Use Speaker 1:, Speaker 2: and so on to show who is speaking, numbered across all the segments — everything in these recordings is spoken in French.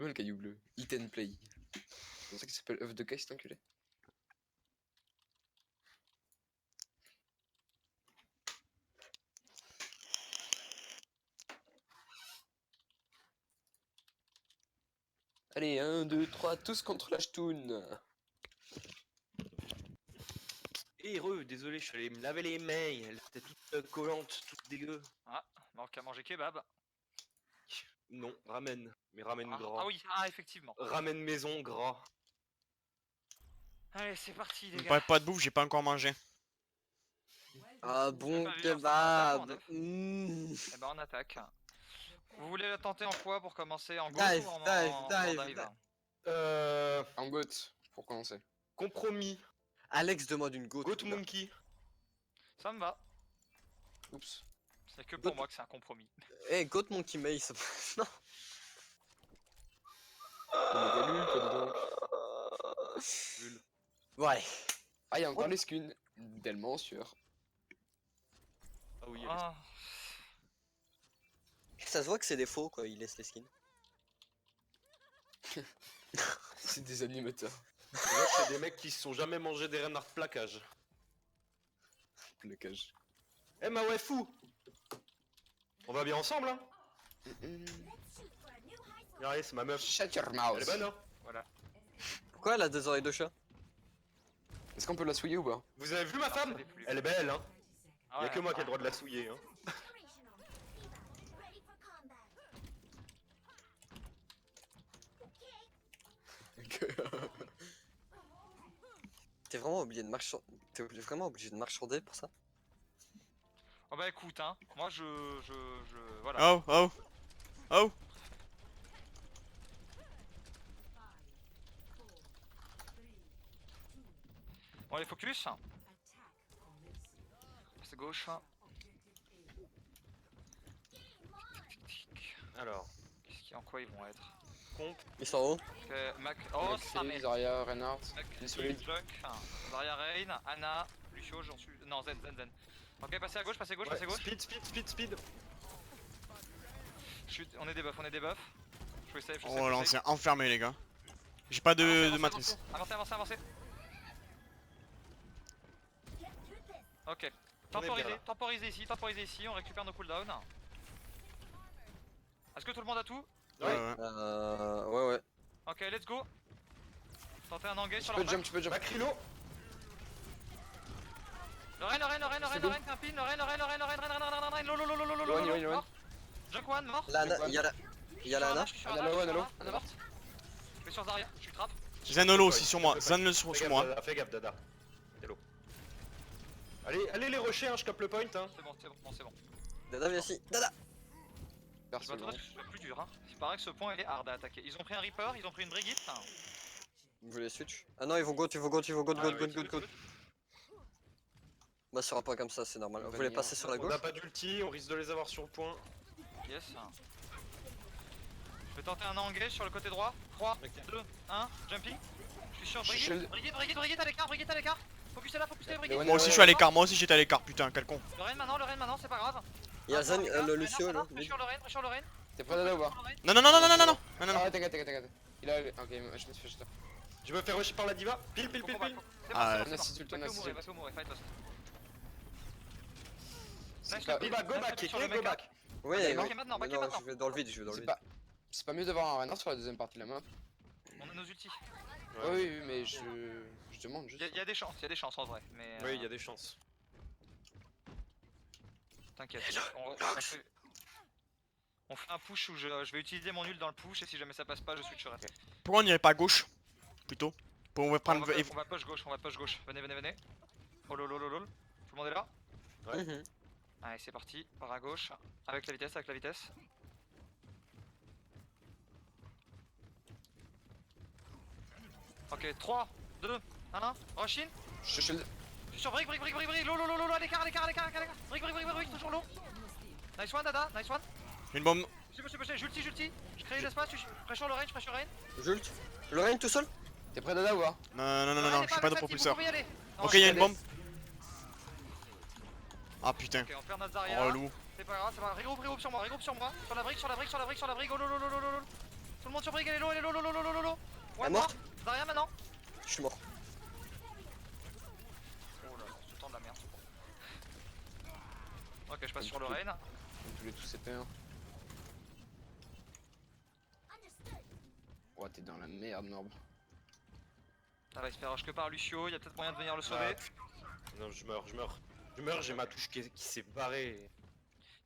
Speaker 1: Ouais, le caillou bleu. Eat and play. C'est pour ça qu'il s'appelle œuf de caille, cet enculé. Allez, 1, 2, 3, tous contre la ch'toune.
Speaker 2: Désolé, je suis allé me laver les mains, elles étaient toutes collantes, toutes dégueu.
Speaker 3: Ah, manque à manger kebab.
Speaker 2: Non, ramen, mais ramen gras.
Speaker 3: Ah oui, ah effectivement.
Speaker 2: Ramen maison gras.
Speaker 3: Allez, c'est parti les
Speaker 4: Ne
Speaker 3: gars.
Speaker 4: parle pas de bouffe, j'ai pas encore mangé.
Speaker 1: Ah bon
Speaker 3: pas vu, alors,
Speaker 1: kebab.
Speaker 3: ça Eh ben on attaque. Vous voulez la tenter en quoi pour commencer? En go
Speaker 1: Dive,
Speaker 3: ou en,
Speaker 1: dive,
Speaker 3: en
Speaker 1: dive,
Speaker 3: dive
Speaker 2: Euh...
Speaker 1: En goat, pour commencer.
Speaker 2: Compromis.
Speaker 1: Alex demande une goat.
Speaker 2: Goat Monkey.
Speaker 3: Ça me va.
Speaker 1: Oups.
Speaker 3: C'est que pour
Speaker 1: Goat-
Speaker 3: moi que c'est un compromis.
Speaker 1: Eh, goat monkey maze. Non. Le méga lul, quoi, dis donc.
Speaker 2: Lul.
Speaker 1: Ouais. Ah, il y a encore les skins. Tellement sûr.
Speaker 2: Ah oui,
Speaker 3: Ah,
Speaker 5: Ça se voit que c'est des faux quoi, ils laissent les skins.
Speaker 1: C'est des animateurs.
Speaker 2: c'est des mecs qui se sont jamais mangé des renards de plaquage.
Speaker 1: Le cage.
Speaker 2: Eh ma waifu. On va bien ensemble hein. Regardez, c'est ma meuf.
Speaker 1: Shut your
Speaker 2: Elle
Speaker 1: mouth.
Speaker 2: est bonne hein.
Speaker 3: voilà.
Speaker 5: Pourquoi elle a des oreilles de chat?
Speaker 1: Est-ce qu'on peut la souiller ou pas?
Speaker 2: Vous avez vu ma
Speaker 3: Non,
Speaker 2: femme?
Speaker 3: ça l'est plus.
Speaker 2: Elle est belle hein.
Speaker 3: Ah
Speaker 2: Y'a
Speaker 3: ouais,
Speaker 2: que moi qui ai le droit
Speaker 3: ouais.
Speaker 2: de la souiller hein.
Speaker 5: T'es vraiment obligé de T'es vraiment obligé de marchander pour ça?
Speaker 3: Oh bah écoute, hein, moi voilà.
Speaker 4: Oh, oh, oh.
Speaker 3: Bon allez, focus. C'est gauche.
Speaker 2: Alors,
Speaker 3: Qu'est-ce qu'il y a, en quoi ils vont être?
Speaker 2: comp.
Speaker 5: Ils sont en haut?
Speaker 3: Ok, Mac. Oh, ça merde.
Speaker 1: Zarya, Reinhardt.
Speaker 3: Mac,
Speaker 1: Les solides.
Speaker 3: Block, Zarya Rain, Anna, Lucio, j'en suis. Non, Zen. Ok, passez à gauche, passez à gauche,
Speaker 2: Ouais,
Speaker 3: passez à gauche.
Speaker 2: speed.
Speaker 3: On est des buffs, Je vais save,
Speaker 4: Oh là, on s'est enfermé, les gars. J'ai pas de matrice.
Speaker 3: Avancez. Ok.
Speaker 2: On est bien là.
Speaker 3: Temporisez ici, on récupère nos cooldowns. Est-ce que tout le monde a tout?
Speaker 4: Ouais, ouais.
Speaker 5: Ouais.
Speaker 3: Ok, let's go. Tentez un engage
Speaker 1: Tu
Speaker 3: sur
Speaker 1: peux
Speaker 3: leur
Speaker 1: jump, tu peux jump.
Speaker 2: Macrilo.
Speaker 3: Le Ren, un pin, le Ren,
Speaker 1: Loin.
Speaker 3: mort. Junk one, mort.
Speaker 5: Il y a la Ana.
Speaker 3: Je suis sur
Speaker 1: Anna
Speaker 3: Anna,
Speaker 1: low,
Speaker 3: je suis
Speaker 1: Anna
Speaker 3: sur
Speaker 1: low.
Speaker 3: Anna, Anna morte. Je vais sur Zarya, je suis trap.
Speaker 4: Zenolo aussi sur moi. Zen sur moi.
Speaker 2: Fais gaffe Dada. Hello. Allez les rochers hein, je capte le point hein.
Speaker 3: C'est bon.
Speaker 5: Dada, viens ici. Dada.
Speaker 3: Je
Speaker 1: Personne.
Speaker 3: m'attendais que ce soit plus dur, hein. Il paraît que ce point il est hard à attaquer. Ils ont pris un Reaper, ils ont pris une Brigitte.
Speaker 5: Vous voulez switch? Ah non, ils vont go. Go. Bah, ça sera pas comme ça, c'est normal. Vous voulez passer sur la
Speaker 2: On
Speaker 5: gauche?
Speaker 2: n'a pas d'ulti, on risque de les avoir sur le point.
Speaker 3: Yes. Je vais tenter un engage sur le côté droit. 3,
Speaker 2: Ok.
Speaker 3: 2, 1, jumping. Je suis sur
Speaker 1: Shield.
Speaker 3: Brigitte à l'écart. Focussez Brigitte.
Speaker 1: Ouais,
Speaker 4: Moi aussi, je suis à l'écart. Moi aussi, j'étais à l'écart. Putain, quel con.
Speaker 3: Le Ren maintenant, c'est pas grave.
Speaker 5: Il y a Zen, le
Speaker 3: Ren,
Speaker 5: Lucio là.
Speaker 3: Pressure le Ren.
Speaker 1: T'es prêt à voir?
Speaker 4: Non.
Speaker 1: Ah, t'inquiète. Il a. Ok, je me suis fait jeter.
Speaker 2: Je me fais rusher par la diva. Pile.
Speaker 4: Ah,
Speaker 1: On assiste ulti, on assiste ulti.
Speaker 3: Va se mourir, fight us.
Speaker 1: C'est
Speaker 3: Nice,
Speaker 1: pas-
Speaker 3: le
Speaker 2: Diva, go
Speaker 3: Nice,
Speaker 2: back,
Speaker 3: appuie sur
Speaker 2: Keke,
Speaker 3: le
Speaker 2: go
Speaker 3: mecha.
Speaker 2: back.
Speaker 5: Ouais,
Speaker 3: Back maintenant.
Speaker 5: je vais dans le vide,
Speaker 1: C'est pas mieux d'avoir un Reinhardt sur la deuxième partie de la map.
Speaker 3: On a nos ultis.
Speaker 1: Oui, mais je demande juste.
Speaker 3: Il y a des chances en vrai. Mais
Speaker 2: Oui, il y a des chances.
Speaker 3: t'inquiète. On fait un push où je vais utiliser mon ult dans le push et si jamais ça passe pas, je switcherai.
Speaker 4: Pourquoi on irait pas à gauche? Plutôt. Pour
Speaker 3: On
Speaker 4: prendre.
Speaker 3: va push gauche. Venez. Oh lol. Tout le monde est là?
Speaker 5: Mhm.
Speaker 3: Allez, c'est parti. Par à gauche. Avec la vitesse. Ok, 3, 2, 1, rush in.
Speaker 1: Je shield.
Speaker 3: Je suis sur brick, low, à l'écart, brick, toujours low. Nice one, Dada, nice one.
Speaker 4: Une bombe.
Speaker 3: J'ulti. Je crée l'espace, pressure le range.
Speaker 5: Jult. Le Rain tout seul?
Speaker 1: T'es prêt à voir?
Speaker 4: Non, je suis pas de propulseur.
Speaker 3: Vous pouvez y aller. Non,
Speaker 4: Ok,
Speaker 3: je
Speaker 4: il y a
Speaker 3: suis
Speaker 4: une
Speaker 3: allé.
Speaker 4: bombe. Ah putain.
Speaker 3: Ok, on perd notre Zarya.
Speaker 4: Relou.
Speaker 3: C'est pas grave, Regroupe sur moi. Sur la brique, oh lol. Tout le monde sur Brig, elle est low, elle est low, low, low, low, low, low.
Speaker 5: Elle
Speaker 3: Ouais,
Speaker 5: est
Speaker 3: mort.
Speaker 5: morte.
Speaker 3: Zarya maintenant.
Speaker 5: Je suis mort.
Speaker 3: Oh là là, c'est tout le temps de la merde. Ok, je passe sur le rain.
Speaker 1: On tous les tous CP1. Oh, t'es dans la merde, Norb.
Speaker 3: Ça va se faire rush que par Lucio, il y a peut-être moyen de venir le sauver.
Speaker 2: Non, je meurs, j'ai ma touche qui s'est barrée.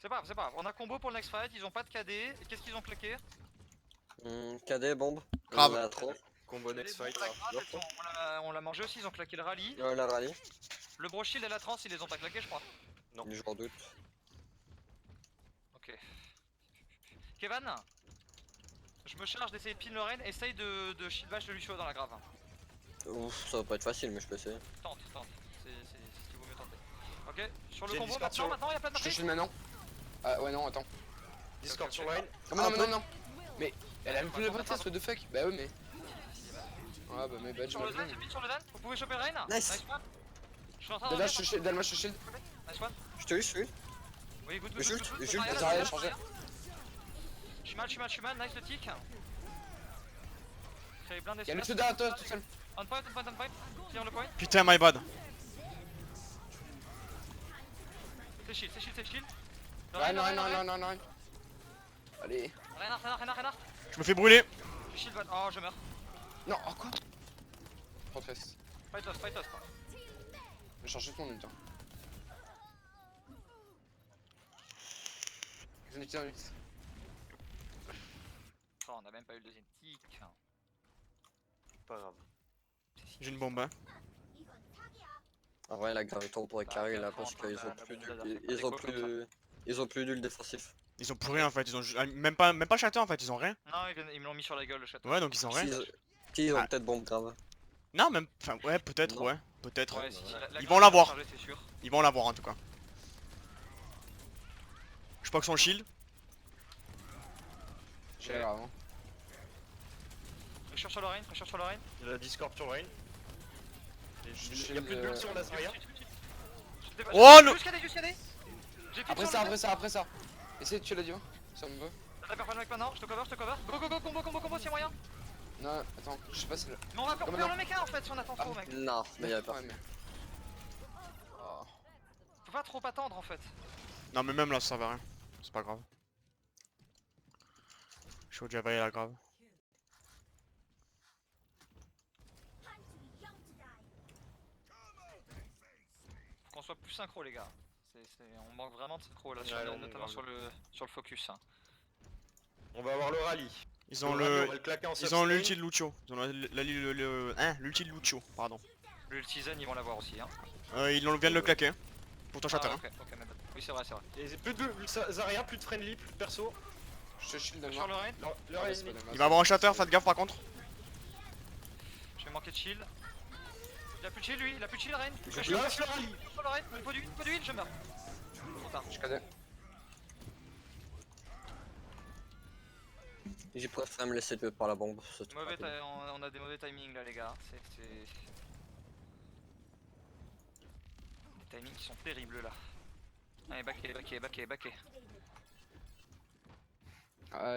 Speaker 3: C'est pas grave, c'est pas grave. On a combo pour le next fight, ils ont pas de KD. Et qu'est-ce qu'ils ont claqué?
Speaker 5: KD, bombe.
Speaker 4: Grave.
Speaker 5: On en a trop.
Speaker 2: Combo next fight.
Speaker 3: La grave, on l'a mangé aussi, ils ont claqué le rallye.
Speaker 5: Ouais, la rallye.
Speaker 3: Le bro shield et la trans, ils les ont pas claqué, je crois.
Speaker 2: Non.
Speaker 5: J'en doute.
Speaker 3: Ok. Kevan, je me charge d'essayer de pin le rain, essaye de shield bash de Lucio dans la grave.
Speaker 5: Ouf, ça va pas être facile, mais je peux essayer.
Speaker 3: Tente, c'est ce qu'il vaut mieux tenter. Ok, sur le
Speaker 2: J'ai
Speaker 3: combo
Speaker 2: Discord sur
Speaker 3: maintenant, il y a pas de
Speaker 1: Je te
Speaker 3: matrice.
Speaker 1: shield maintenant. Ah ouais, non, attends.
Speaker 2: Discord
Speaker 3: Ok,
Speaker 2: sur
Speaker 3: ok.
Speaker 2: line.
Speaker 1: Ah, non, mais non, non. Mais elle a même plus de matrice, what the fuck. Bah ouais, mais. Ah bah, mais badge,
Speaker 3: Sur le Dan, j'ai mis sur le Dan, vous pouvez choper le rain.
Speaker 5: Nice.
Speaker 3: One. Je suis en train de
Speaker 1: Dalma,
Speaker 3: revenir,
Speaker 1: je te shield, Dalma, je te shield.
Speaker 3: Nice one.
Speaker 5: Je te suis.
Speaker 3: Oui, good,
Speaker 5: Le
Speaker 3: good, good,
Speaker 5: Jules,
Speaker 3: good,
Speaker 5: le
Speaker 3: good.
Speaker 5: Jules,
Speaker 3: Zarya,
Speaker 1: Zarya,
Speaker 3: Zarya,
Speaker 1: changé.
Speaker 3: Zarya. Je suis mal, nice le tick. J'avais plein
Speaker 1: Y'a le
Speaker 3: d'espace.
Speaker 1: Suda à toi tout seul.
Speaker 3: On point, clear le point.
Speaker 4: Putain, my bad.
Speaker 3: C'est shield. Le
Speaker 1: Ouais,
Speaker 3: rain,
Speaker 1: non,
Speaker 3: le rain,
Speaker 1: non,
Speaker 3: le rain.
Speaker 1: non, non, non. Allez.
Speaker 3: Reinhardt.
Speaker 4: Je me fais brûler.
Speaker 3: Je shield one. Oh, je meurs.
Speaker 1: Non, oh quoi? Trop triste.
Speaker 3: Fight us quoi.
Speaker 1: Je vais chercher ton ult. Ils ont utilisé un ult.
Speaker 3: Oh, on a même pas eu le deuxième tick.
Speaker 2: Pas grave.
Speaker 4: J'ai une bombe. Hein.
Speaker 5: En vrai, la Graviton pourrait carry là parce qu'ils ont plus ils ont plus d'ul défensif.
Speaker 4: Ils ont plus rien en fait, ils ont même pas château en fait, ils ont rien.
Speaker 3: Non, ils me l'ont mis sur la gueule le château.
Speaker 4: Ouais, donc ils ont rien.
Speaker 5: Ils ont
Speaker 4: Ah.
Speaker 5: peut-être bombe grave.
Speaker 4: Non, même. Enfin, ouais, peut-être,
Speaker 5: Non.
Speaker 4: ouais. Peut-être.
Speaker 3: Ouais, si, la
Speaker 4: Ils
Speaker 3: grave
Speaker 4: vont l'avoir.
Speaker 3: chargée, c'est sûr.
Speaker 4: Ils vont l'avoir en tout cas. Je crois que son shield.
Speaker 1: J'ai grave. Hein.
Speaker 3: Pressure sur le rain.
Speaker 2: Il y a la Discord sur line.
Speaker 1: Je
Speaker 2: Y'a plus de bulle sur la Zarya.
Speaker 4: Oh, non.
Speaker 3: Jusqu'à des. J'ai fait
Speaker 1: Après ça. Essaye de tuer la diva. Ça me veut.
Speaker 3: T'as pas le mec maintenant, je te cover. Go, combo, s'il y a moyen.
Speaker 1: Non, attends, je sais pas si.
Speaker 3: Mais on va
Speaker 1: Non,
Speaker 3: faire le mec en fait si on attend trop, mec.
Speaker 5: Non, mais y'avait pas.
Speaker 1: Ouais, mais. Oh.
Speaker 3: Faut pas trop attendre en fait.
Speaker 4: Non, mais même là, ça va rien. C'est pas grave. Je suis déjà vaillé la grave.
Speaker 3: Faut qu'on soit plus synchro, les gars. On manque vraiment de synchro là,
Speaker 2: Ouais, on
Speaker 3: notamment
Speaker 2: manque
Speaker 3: sur le focus. Hein.
Speaker 2: On va avoir le rallye.
Speaker 4: Ils ont
Speaker 2: rallye, on
Speaker 4: le.
Speaker 2: va claquer en
Speaker 4: Ils ont
Speaker 2: substate.
Speaker 4: l'ulti de Lucio. Ils ont l'ulti de Lucio, pardon.
Speaker 3: Le Ultizen, ils vont l'avoir aussi. Hein.
Speaker 4: Ils viennent de le claquer. Pour ton château.
Speaker 3: Ah, ok, mais oui, c'est vrai.
Speaker 2: Et plus de Zarya, plus de friendly, plus de perso.
Speaker 1: Je te shield
Speaker 3: Sur
Speaker 1: Dalma.
Speaker 3: le rain,
Speaker 2: Le
Speaker 1: Ah,
Speaker 2: rallye.
Speaker 1: c'est pas Dalma,
Speaker 4: Il va avoir un shatter, faites gaffe par contre.
Speaker 3: je vais manquer de shield. Il a plus de shield lui, rain.
Speaker 2: Je lâche le rallye.
Speaker 3: Sur le rain, il faut du heal, je meurs. Trop tard.
Speaker 1: Je connais.
Speaker 5: J'ai préféré me laisser tuer par la bombe. c'est tout rapide.
Speaker 3: On a des mauvais timings là, les gars. C'est. Des timings qui sont terribles là. Allez, backé.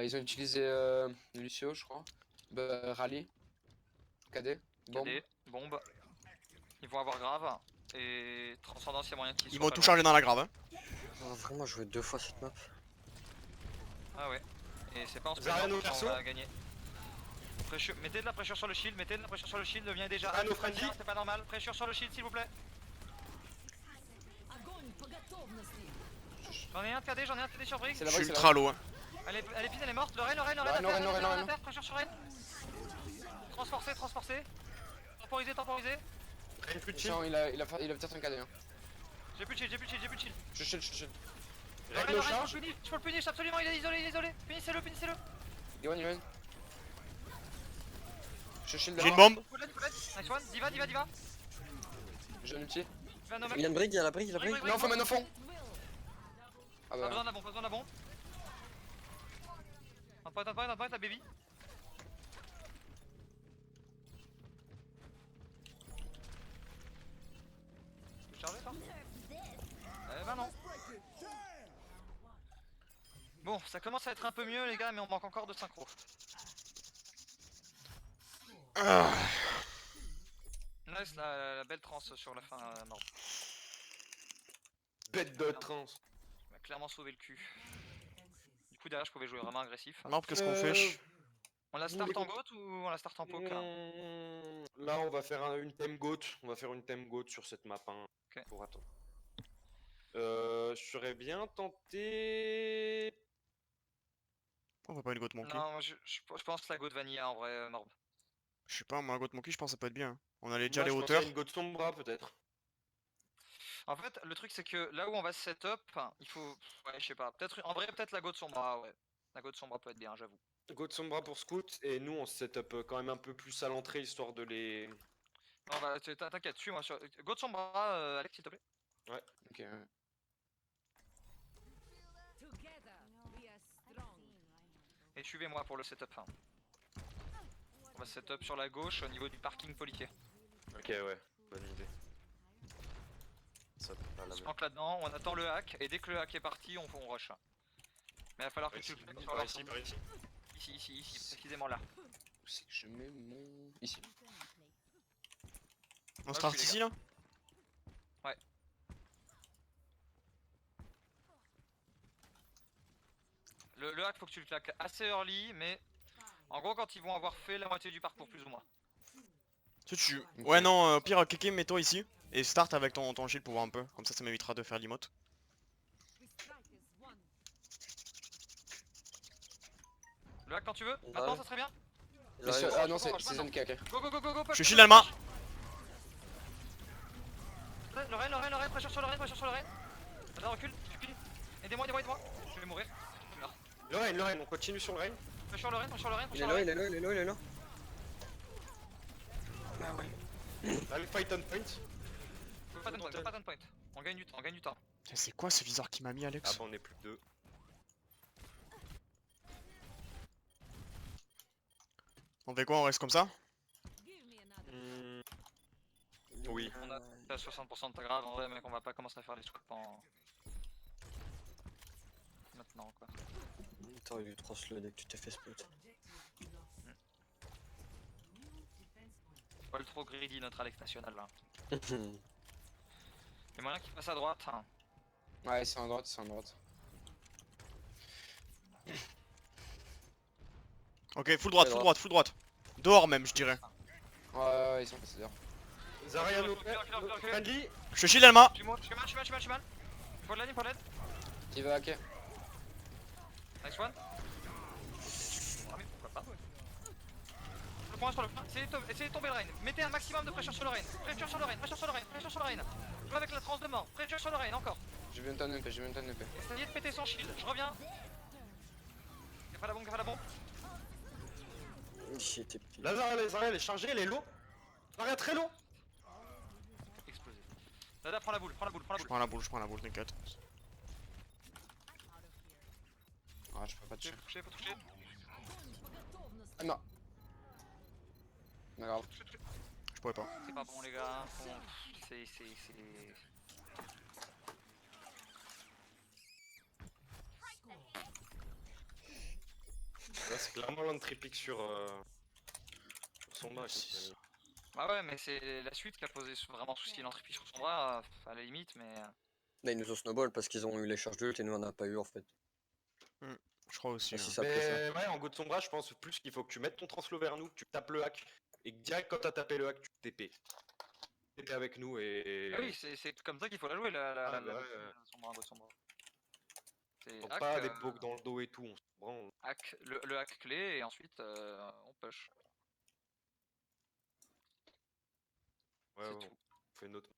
Speaker 1: Ils ont utilisé Lucio, je crois. Rallye. KD. Bombe.
Speaker 3: KD, bombe. Ils vont avoir grave. Et transcendance, il y a moyen qu'ils
Speaker 4: Ils
Speaker 3: soient
Speaker 4: vont
Speaker 3: pas
Speaker 4: tout
Speaker 3: loin.
Speaker 4: charger dans la grave. Hein.
Speaker 5: On a vraiment joué 2 fois cette map.
Speaker 3: Ah ouais. Et c'est pas en
Speaker 2: Zarya,
Speaker 3: spécial
Speaker 2: nos
Speaker 3: qu'on
Speaker 2: persos.
Speaker 3: va gagner. Mettez de la pression sur le shield, viens déjà.
Speaker 2: Zarya, nos friendly.
Speaker 3: C'est pas normal, pression sur le shield s'il vous plaît. J'en ai un de KD sur Brick.
Speaker 1: C'est
Speaker 4: Je
Speaker 1: là-bas,
Speaker 4: suis
Speaker 1: c'est
Speaker 4: ultra low. Hein.
Speaker 3: Elle est pine, elle est morte. Le rain,
Speaker 1: Reine,
Speaker 3: à terre, pression sur rain. Transforcé. Temporisé.
Speaker 2: Rien plus de
Speaker 1: là.
Speaker 2: shield.
Speaker 1: Il a peut-être un KD. Hein.
Speaker 3: J'ai plus de shield.
Speaker 1: Je shield.
Speaker 2: Règle
Speaker 3: Le
Speaker 2: le
Speaker 3: rain,
Speaker 2: charge.
Speaker 3: je peux le punish absolument, il est isolé. Finissez-le.
Speaker 1: Yohan. Je shield
Speaker 4: J'ai une
Speaker 1: Dalma.
Speaker 4: bombe.
Speaker 3: Nice one, diva.
Speaker 1: J'ai un ulti.
Speaker 5: Il y a une brique, il y a la brique.
Speaker 3: Brick.
Speaker 1: Non, faut mettre au fond. Ah
Speaker 3: Pas
Speaker 1: bah.
Speaker 3: besoin de la bombe. Un point, la baby. Tu peux charger toi? Eh ben non. Bon, ça commence à être un peu mieux les gars, mais on manque encore de synchro.
Speaker 4: Ah.
Speaker 3: Nice la belle trans sur la fin, Morb.
Speaker 2: Bête de trans.
Speaker 3: Il m'a clairement sauvé le cul. Du coup derrière je pouvais jouer vraiment agressif.
Speaker 4: Morb, qu'est-ce qu'on fait?
Speaker 3: On la
Speaker 2: vous
Speaker 3: start
Speaker 2: voulez
Speaker 3: en
Speaker 2: qu'on-
Speaker 3: goat ou on la start en poke hein?
Speaker 2: Là, on va faire une thème goat. On va faire une thème goat sur cette map. Hein,
Speaker 3: Ok.
Speaker 2: pour attendre. Je serais bien tenté.
Speaker 4: On va pas une goat monkey.
Speaker 3: Non, je pense la goat vanilla en vrai, Morb.
Speaker 4: Je sais pas, moi, un goat monkey, je pense que ça peut être bien. On a déjà
Speaker 2: Moi,
Speaker 4: les
Speaker 2: je pensais à
Speaker 4: hauteurs.
Speaker 2: une goat sombra peut-être.
Speaker 3: En fait, le truc c'est que là où on va se set up, il faut. Ouais, je sais pas. Peut-être en vrai, peut-être la goat sombra, ouais. La goat sombra peut être bien, j'avoue.
Speaker 2: Goat sombra pour scout et nous on se set up quand même un peu plus à l'entrée histoire de les.
Speaker 3: Non, bah t'inquiète, suis-moi sur. Goat sombra, Alex, s'il te plaît.
Speaker 1: Ok, ouais.
Speaker 3: Et suivez-moi pour le setup. On va setup sur la gauche au niveau du parking policier.
Speaker 2: Ok, ouais, bonne idée. Ça peut pas la
Speaker 3: On se
Speaker 2: même.
Speaker 3: planque là-dedans, on attend le hack, et dès que le hack est parti, on rush. Mais il va falloir que tu le fais sur
Speaker 2: Par
Speaker 3: leur
Speaker 2: ici, par ici.
Speaker 3: Ici, précisément là.
Speaker 1: Où c'est que je mets mon... Ici.
Speaker 4: On
Speaker 3: je
Speaker 4: start
Speaker 3: suis, les
Speaker 4: ici là?
Speaker 3: Le hack, faut que tu le claques assez early, mais en gros, quand ils vont avoir fait la moitié du parcours, plus ou moins.
Speaker 4: Tu...
Speaker 1: Ok.
Speaker 4: Ouais, non, pire, Keke, mets-toi ici. Et start avec ton shield pour voir un peu. Comme ça m'évitera de faire l'emote.
Speaker 3: Le hack quand tu veux,
Speaker 5: Ouais.
Speaker 3: maintenant ça serait bien.
Speaker 5: Ils arrivent.
Speaker 1: Ah non,
Speaker 3: je pense,
Speaker 1: c'est zone caca.
Speaker 3: Go,
Speaker 4: Je suis
Speaker 3: push,
Speaker 4: shield Alma.
Speaker 3: Lorraine, pressure sur Lorraine. Là, recule, tu piles. Aidez-moi. Je vais mourir. Je meurs.
Speaker 2: Lorraine, on continue sur Lorraine.
Speaker 3: Pressure sur Lorraine.
Speaker 5: Il est là, il est là, il est là, il est là.
Speaker 2: Allez, fight on point.
Speaker 3: Go pas de point. On gagne du temps.
Speaker 4: C'est quoi ce viseur qui m'a mis,
Speaker 2: Ah
Speaker 4: Alex?
Speaker 2: bah on est plus que deux.
Speaker 4: On fait quoi? On reste comme ça?
Speaker 2: Oui.
Speaker 3: On a à 60% de ta grave en vrai, mec, on va pas commencer à faire les swaps en. Maintenant quoi.
Speaker 5: T'aurais dû trop slow dès que tu t'es fait split.
Speaker 3: Pas le trop greedy notre Alex national là. Y'a moyen qu'il passe à droite. Hein.
Speaker 1: Ouais, c'est en droite, c'est en droite.
Speaker 4: Ok, full droite. Dehors même, je dirais.
Speaker 1: Ouais, ils sont passés dehors.
Speaker 2: Zarya no
Speaker 3: Recule.
Speaker 2: friendly.
Speaker 4: Je shield Alma.
Speaker 3: Je suis mal. Faut de l'aide.
Speaker 1: Qui va hacker?
Speaker 3: Nice one. Ah mais pourquoi pas. Le point sur le point. Essayez de tomber le rain. Mettez un maximum de pression sur le rain. Pression sur le rain. Joue avec la transe de mort. Pression sur le rain encore.
Speaker 1: J'ai vu un ton EP,
Speaker 3: Essayez de péter son shield. Je reviens. Y'a pas la bombe.
Speaker 5: J'étais pile.
Speaker 2: La Zarya elle est chargée, elle est low. Zarya très low.
Speaker 3: Explosé. Dada, prends la boule.
Speaker 4: Je prends la boule, t'inquiète.
Speaker 1: Ah, je peux pas toucher.
Speaker 3: Faut toucher.
Speaker 1: Ah non. Pas grave.
Speaker 4: Je pourrais pas.
Speaker 3: C'est pas bon les gars. C'est.
Speaker 2: Là c'est clairement l'entrée pick sur son bras.
Speaker 3: Bah ouais, mais c'est la suite qui a posé vraiment souci l'entrée sur son bras, à la limite, mais.
Speaker 5: Là, ils nous ont snowball parce qu'ils ont eu les charges d'ult et nous on n'a pas eu en fait.
Speaker 4: Je crois aussi.
Speaker 5: Ah, si
Speaker 4: Hein.
Speaker 5: ça fait ça.
Speaker 2: Mais ouais, en go de sombrage, je pense plus qu'il faut que tu mettes ton transflo vers nous, que tu tapes le hack, et que direct quand t'as tapé le hack, tu TP. TP avec nous et.
Speaker 3: Ah oui, c'est comme ça qu'il faut la jouer,
Speaker 2: Ah,
Speaker 3: la
Speaker 2: ouais.
Speaker 3: son bras. C'est
Speaker 2: Donc
Speaker 3: hack,
Speaker 2: pas des pokes dans le dos et tout, on se branle.
Speaker 3: hack, le hack clé, et ensuite on push.
Speaker 2: Ouais,
Speaker 3: C'est
Speaker 2: ouais,
Speaker 3: tout.
Speaker 2: on fait notre.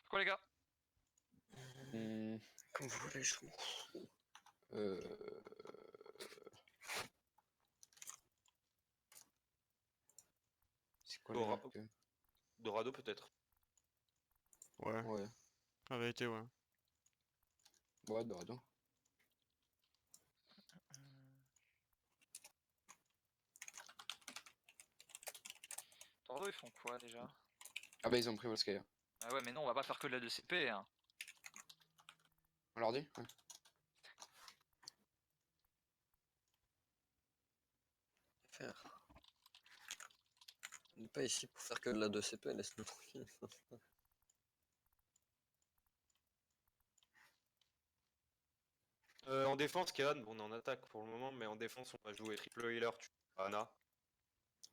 Speaker 3: Quoi les gars?
Speaker 5: Comme vous voulez, je m'en fous.
Speaker 1: C'est quoi
Speaker 2: Dora-
Speaker 1: le...
Speaker 2: Dorado peut-être.
Speaker 4: Ouais,
Speaker 5: Ouais.
Speaker 4: la vérité, ouais.
Speaker 1: Ouais, Dorado.
Speaker 3: Tordo ils font quoi déjà?
Speaker 1: Ah bah ils ont pris Volskaya.
Speaker 3: Ah ouais mais non on va pas faire que de la 2CP hein.
Speaker 1: leur dit ouais.
Speaker 5: Faire. On n'est pas ici pour faire que de la 2CP, laisse-nous tranquille.
Speaker 2: En défense, Kevan, bon, on est en attaque pour le moment, mais en défense, on va jouer triple healer, tu Ana.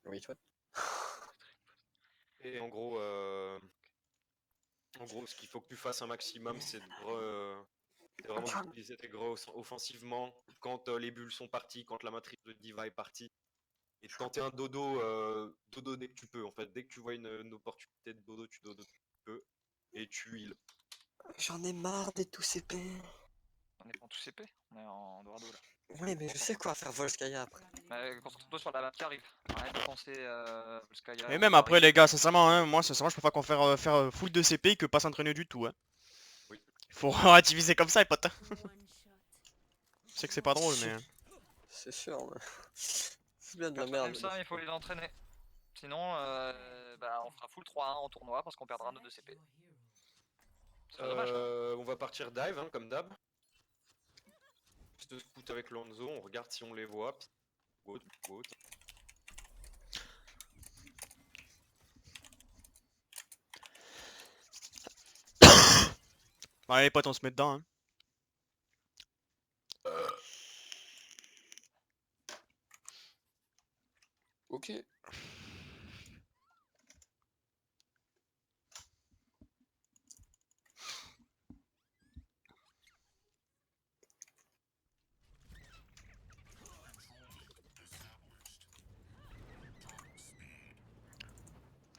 Speaker 5: Oui, toi.
Speaker 2: Et en gros, ce qu'il faut que tu fasses un maximum, c'est c'est vraiment d'utiliser tes gros offensivement quand les bulles sont parties, quand la matrice de Diva est partie. Et de tenter un dodo dès que tu peux. En fait, dès que tu vois une opportunité de dodo, tu dodo tu peux. Et tu heal.
Speaker 5: J'en ai marre des tous CP.
Speaker 3: On est pas en tout CP, on est en Dorado là.
Speaker 5: Ouais, mais je sais quoi faire Volskaya après.
Speaker 3: Concentre-toi sur la map qui arrive. Arrête de penser Volskaya.
Speaker 4: Et même après les gars, sincèrement, hein, moi sincèrement je préfère qu'on faire full de CP que pas s'entraîner du tout. Hein.
Speaker 2: Oui.
Speaker 4: Faut relativiser comme ça les potes. Je sais que c'est pas drôle mais...
Speaker 5: C'est sûr, mais... C'est bien de
Speaker 3: Quand
Speaker 5: la
Speaker 3: on
Speaker 5: merde.
Speaker 3: aime ça, il faut les entraîner. Sinon, bah, on fera full 3-1 en tournoi parce qu'on perdra nos 2 CP. C'est dommage.
Speaker 2: On va partir dive, hein, comme d'hab. Juste de scout avec Lonzo, on regarde si on les voit. Puis...
Speaker 4: Allez les potes, on se met dedans. Hein.
Speaker 1: Ok.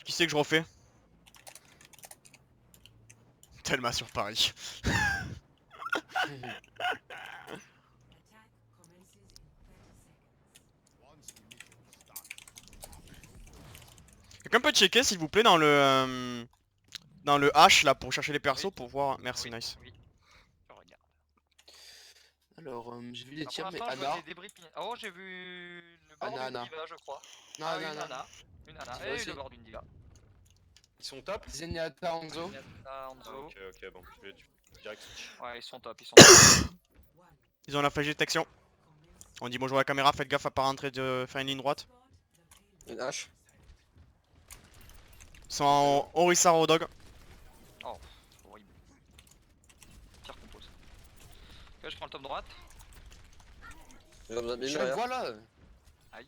Speaker 4: Qui c'est que je refais? Tellement sur Paris. Quelqu'un peut checker s'il vous plaît dans le H là pour chercher les persos
Speaker 3: Oui.
Speaker 4: pour voir. Merci,
Speaker 3: Oui,
Speaker 4: nice.
Speaker 3: oui. Je regarde.
Speaker 1: Alors, j'ai vu des
Speaker 3: Pour
Speaker 1: tirs, mais
Speaker 3: l'instant, je vois
Speaker 1: Ana.
Speaker 3: des débris. Oh, j'ai vu le bord
Speaker 1: Ana,
Speaker 3: d'une
Speaker 1: Ana.
Speaker 3: diva, je crois.
Speaker 1: Non,
Speaker 3: Ah,
Speaker 1: non,
Speaker 3: une
Speaker 1: non.
Speaker 3: Ana. Une Ana.
Speaker 1: Diva
Speaker 3: Et
Speaker 1: aussi.
Speaker 3: le bord d'une diva.
Speaker 2: Ils sont top.
Speaker 1: Zenyatta, Hanzo.
Speaker 3: Zenyatta, Hanzo.
Speaker 2: Ok, bon, je vais direct switch.
Speaker 3: Ouais, ils sont top, ils sont top.
Speaker 4: Ils ont la flèche détection. On dit bonjour à la caméra, faites gaffe à pas rentrer de faire une ligne droite.
Speaker 5: Une hache.
Speaker 4: Ils sont en Orisa Rodog.
Speaker 3: Horrible. Pire compose. Ok, je prends le top droite.
Speaker 5: J'ai besoin de
Speaker 1: Je
Speaker 5: derrière.
Speaker 1: le vois là.
Speaker 3: Aïe.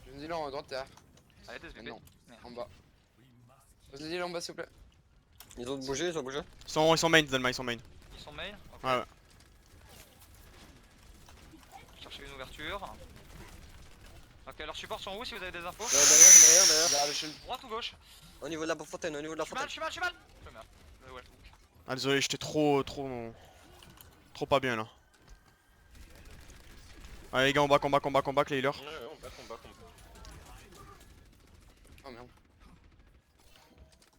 Speaker 1: Je me dis là en droite derrière.
Speaker 3: Allez, DSVP.
Speaker 1: Mais non,
Speaker 3: Merde.
Speaker 1: en bas. Vas-y, là en bas s'il vous plaît.
Speaker 5: Ils ont bougé,
Speaker 4: Ils sont main, Delma, ils sont main.
Speaker 3: Ils sont main. Ok.
Speaker 4: Ouais, ouais.
Speaker 3: Chercher une ouverture. Ok, leurs supports sont où si vous avez des infos?
Speaker 5: Derrière.
Speaker 1: Derrière le shield.
Speaker 3: Droite ou gauche?
Speaker 5: Au niveau de la fontaine, au niveau de la
Speaker 3: Je suis mal,
Speaker 5: fontaine.
Speaker 3: je suis mal, je suis mal! Je meurs. Ouais.
Speaker 4: Ah désolé, j'étais trop pas bien là. Allez les gars, on back, les healers.
Speaker 2: Ouais, on bat.
Speaker 1: Oh merde.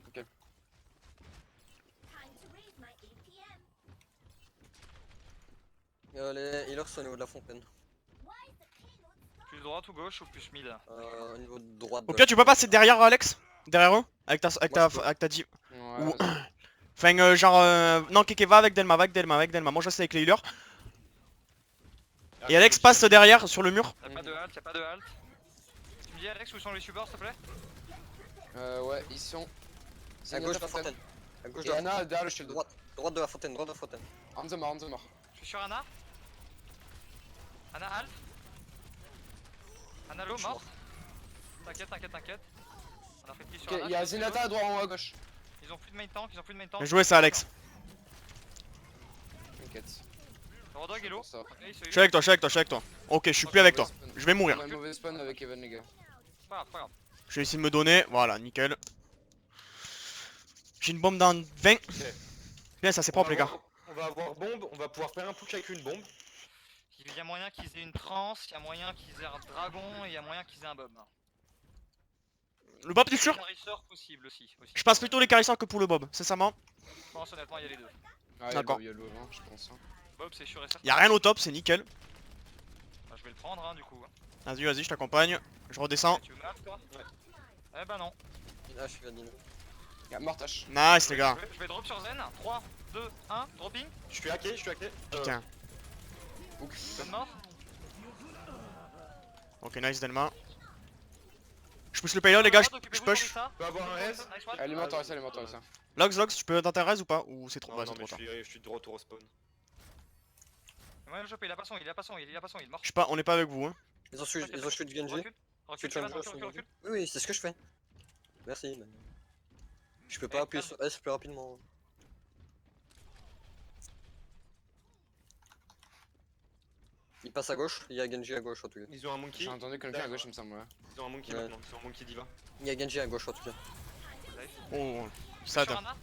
Speaker 1: Ok.
Speaker 5: Les healers sont au niveau de la fontaine.
Speaker 3: Plus droite ou gauche ou plus mid?
Speaker 5: Au niveau de droite.
Speaker 4: Au pire, tu peux passer derrière Alex? Derrière eux? Avec
Speaker 5: Moi, je peux.
Speaker 4: ta div.
Speaker 1: Ouais,
Speaker 4: Ou-
Speaker 1: vas-y.
Speaker 4: Enfin, genre. Non, Keke va avec Delma, Moi je reste avec les healers. Et Alex passe derrière sur le mur.
Speaker 3: Y'a pas de halt, y'a pas de halt. Tu me dis Alex où sont les supports s'il te plaît?
Speaker 1: Ouais, ils sont.
Speaker 5: À gauche de la fontaine. À gauche de
Speaker 1: Et
Speaker 5: la
Speaker 1: Ana
Speaker 5: fontaine.
Speaker 1: derrière le shield.
Speaker 5: Droite de la fontaine, droite de la fontaine.
Speaker 1: Hanzo mort.
Speaker 3: Je suis sur Ana. Ana halt. Ana low, mort. T'inquiète. On a fait le kill sur
Speaker 1: Ok,
Speaker 3: Ana.
Speaker 1: il y a Zenyatta à droite en haut à gauche.
Speaker 3: Ils ont plus de main tank,
Speaker 4: Bien joué ça, Alex.
Speaker 1: T'inquiète.
Speaker 3: Rodog est low.
Speaker 1: Pour ça.
Speaker 3: Ok, il se
Speaker 4: Je suis avec toi. Ok, je suis plus avec toi. Je vais mourir.
Speaker 1: On a un mauvais spawn avec Evan, les gars.
Speaker 3: Pas grave.
Speaker 4: Je vais essayer de me donner. Voilà, nickel. J'ai une bombe dans 20. Bien, ça c'est propre les gars.
Speaker 2: On va avoir bombe, on va pouvoir faire un push avec une bombe.
Speaker 3: Il y a moyen qu'ils aient une trance, il y a moyen qu'ils aient un dragon et il y a moyen qu'ils aient un bob.
Speaker 4: Le bob, t'es sûr?
Speaker 3: Carisseur possible aussi.
Speaker 4: Je passe plutôt les carisseurs que pour le bob, sincèrement.
Speaker 3: Je pense honnêtement il y a les deux.
Speaker 1: Ah,
Speaker 4: D'accord.
Speaker 1: il y a le hein, je pense. Hein.
Speaker 3: Bob c'est sûr et certain.
Speaker 4: Y'a rien au top, c'est nickel.
Speaker 3: Bah, je vais le prendre hein, du coup.
Speaker 4: Vas-y, je t'accompagne. Je redescends.
Speaker 3: Tu veux me toi? Ouais. Eh bah non.
Speaker 5: Une hache, il va dire.
Speaker 1: Y'a Mortache.
Speaker 4: Nice les gars.
Speaker 3: Je vais drop sur Zen. 3, 2, 1, dropping.
Speaker 2: Je suis hacké, je suis hacké.
Speaker 4: Putain.
Speaker 3: Bonne mort.
Speaker 4: Ok, nice Delma. Je pousse le payload les gars, je
Speaker 3: Occupez-vous
Speaker 4: push.
Speaker 3: sur Lisa.
Speaker 2: Je peux avoir un res.
Speaker 3: Nice one.
Speaker 1: Elle est morte, elle est morte, ça.
Speaker 4: Logs, tu peux dans ta res ou pas? Ou c'est trop,
Speaker 2: Non,
Speaker 4: ouais,
Speaker 2: non,
Speaker 4: c'est
Speaker 2: mais
Speaker 4: trop tard.
Speaker 2: je suis de retour au spawn.
Speaker 3: Ouais, le choper, il a pas son, il a pas son, il a pas son, il est mort.
Speaker 4: Je sais pas, on est pas avec vous hein.
Speaker 5: Ils ont shoot Genji.
Speaker 3: Recule, recule,
Speaker 5: Shoot
Speaker 3: recule,
Speaker 5: Genji,
Speaker 3: recule, recule.
Speaker 5: Oui, oui, c'est ce que je fais. Merci. mais- Je peux pas
Speaker 3: Eh,
Speaker 5: appuyer
Speaker 3: calme.
Speaker 5: sur S plus rapidement. Il passe à gauche, il y a Genji à gauche en tout cas.
Speaker 2: Ils ont un monkey.
Speaker 1: J'ai entendu quelqu'un à gauche, il me semble, ouais.
Speaker 2: Ils ont un monkey
Speaker 5: Ouais.
Speaker 2: maintenant. Ils ont un monkey diva.
Speaker 5: Il y a Genji à gauche en tout cas.
Speaker 4: Oh,
Speaker 3: Je
Speaker 4: sad.
Speaker 3: suis sur Ana,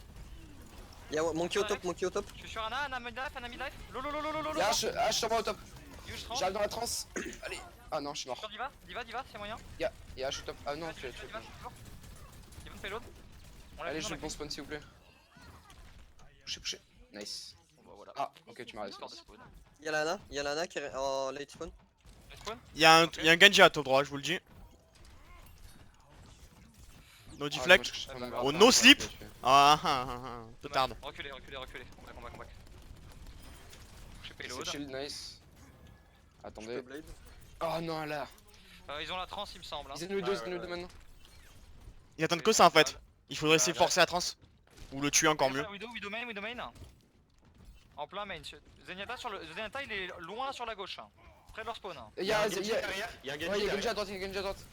Speaker 5: Il y a Monkey au top, Monkey au top.
Speaker 3: je suis sur Ana, Ana midlife, Ana midlife. Lolo, lolo, lolo, lolo.
Speaker 1: Y'a H sur moi au top.
Speaker 3: Use 30.
Speaker 1: J'arrive dans la transe. Allez. Ah non, je suis mort.
Speaker 3: Sur Diva, Diva, c'est moyen.
Speaker 1: Y'a H au top. Ah non,
Speaker 3: Ouais,
Speaker 1: tu
Speaker 3: Diva, Diva, Diva me payload. On l'a
Speaker 1: Allez,
Speaker 3: vu,
Speaker 1: je
Speaker 3: on
Speaker 1: le
Speaker 3: l'a
Speaker 1: bon
Speaker 3: vu.
Speaker 1: spawn s'il vous plaît. Poussez. Nice.
Speaker 3: Bon, bah, voilà.
Speaker 1: Ah, ok, tu m'as raison.
Speaker 3: Histoire de spawn.
Speaker 5: Il y a la Ana qui est en late spawn.
Speaker 3: Let's spawn.
Speaker 4: Il y a un Genji à ton droit, je vous le dis. No
Speaker 1: Ah,
Speaker 4: deflect.
Speaker 1: moi, je-
Speaker 4: Oh, no slip. Peu tard.
Speaker 3: Reculez, reculez, reculez. On back. J'ai
Speaker 1: C'est
Speaker 3: payload.
Speaker 1: shield, nice.
Speaker 5: Je peux
Speaker 1: Attendez.
Speaker 5: blade.
Speaker 1: Oh non, là.
Speaker 3: Ils ont la trans, il me semble. Hein.
Speaker 1: Ils nous deux,
Speaker 2: Ouais,
Speaker 1: ils nous
Speaker 2: ouais,
Speaker 1: deux maintenant.
Speaker 4: Ils attendent que ça en fait. Il faudrait essayer de forcer la trans. Ou le tuer encore mieux.
Speaker 3: Widow main. En plein main. Zenyatta il est loin sur la gauche. Près de leur spawn.
Speaker 1: Il y
Speaker 2: Il y a
Speaker 1: a
Speaker 2: un Genji derrière. Il y a un
Speaker 1: Ouais,
Speaker 2: Genji
Speaker 1: il y a Genji
Speaker 2: derrière.
Speaker 1: à droite, il y a Genji à droite.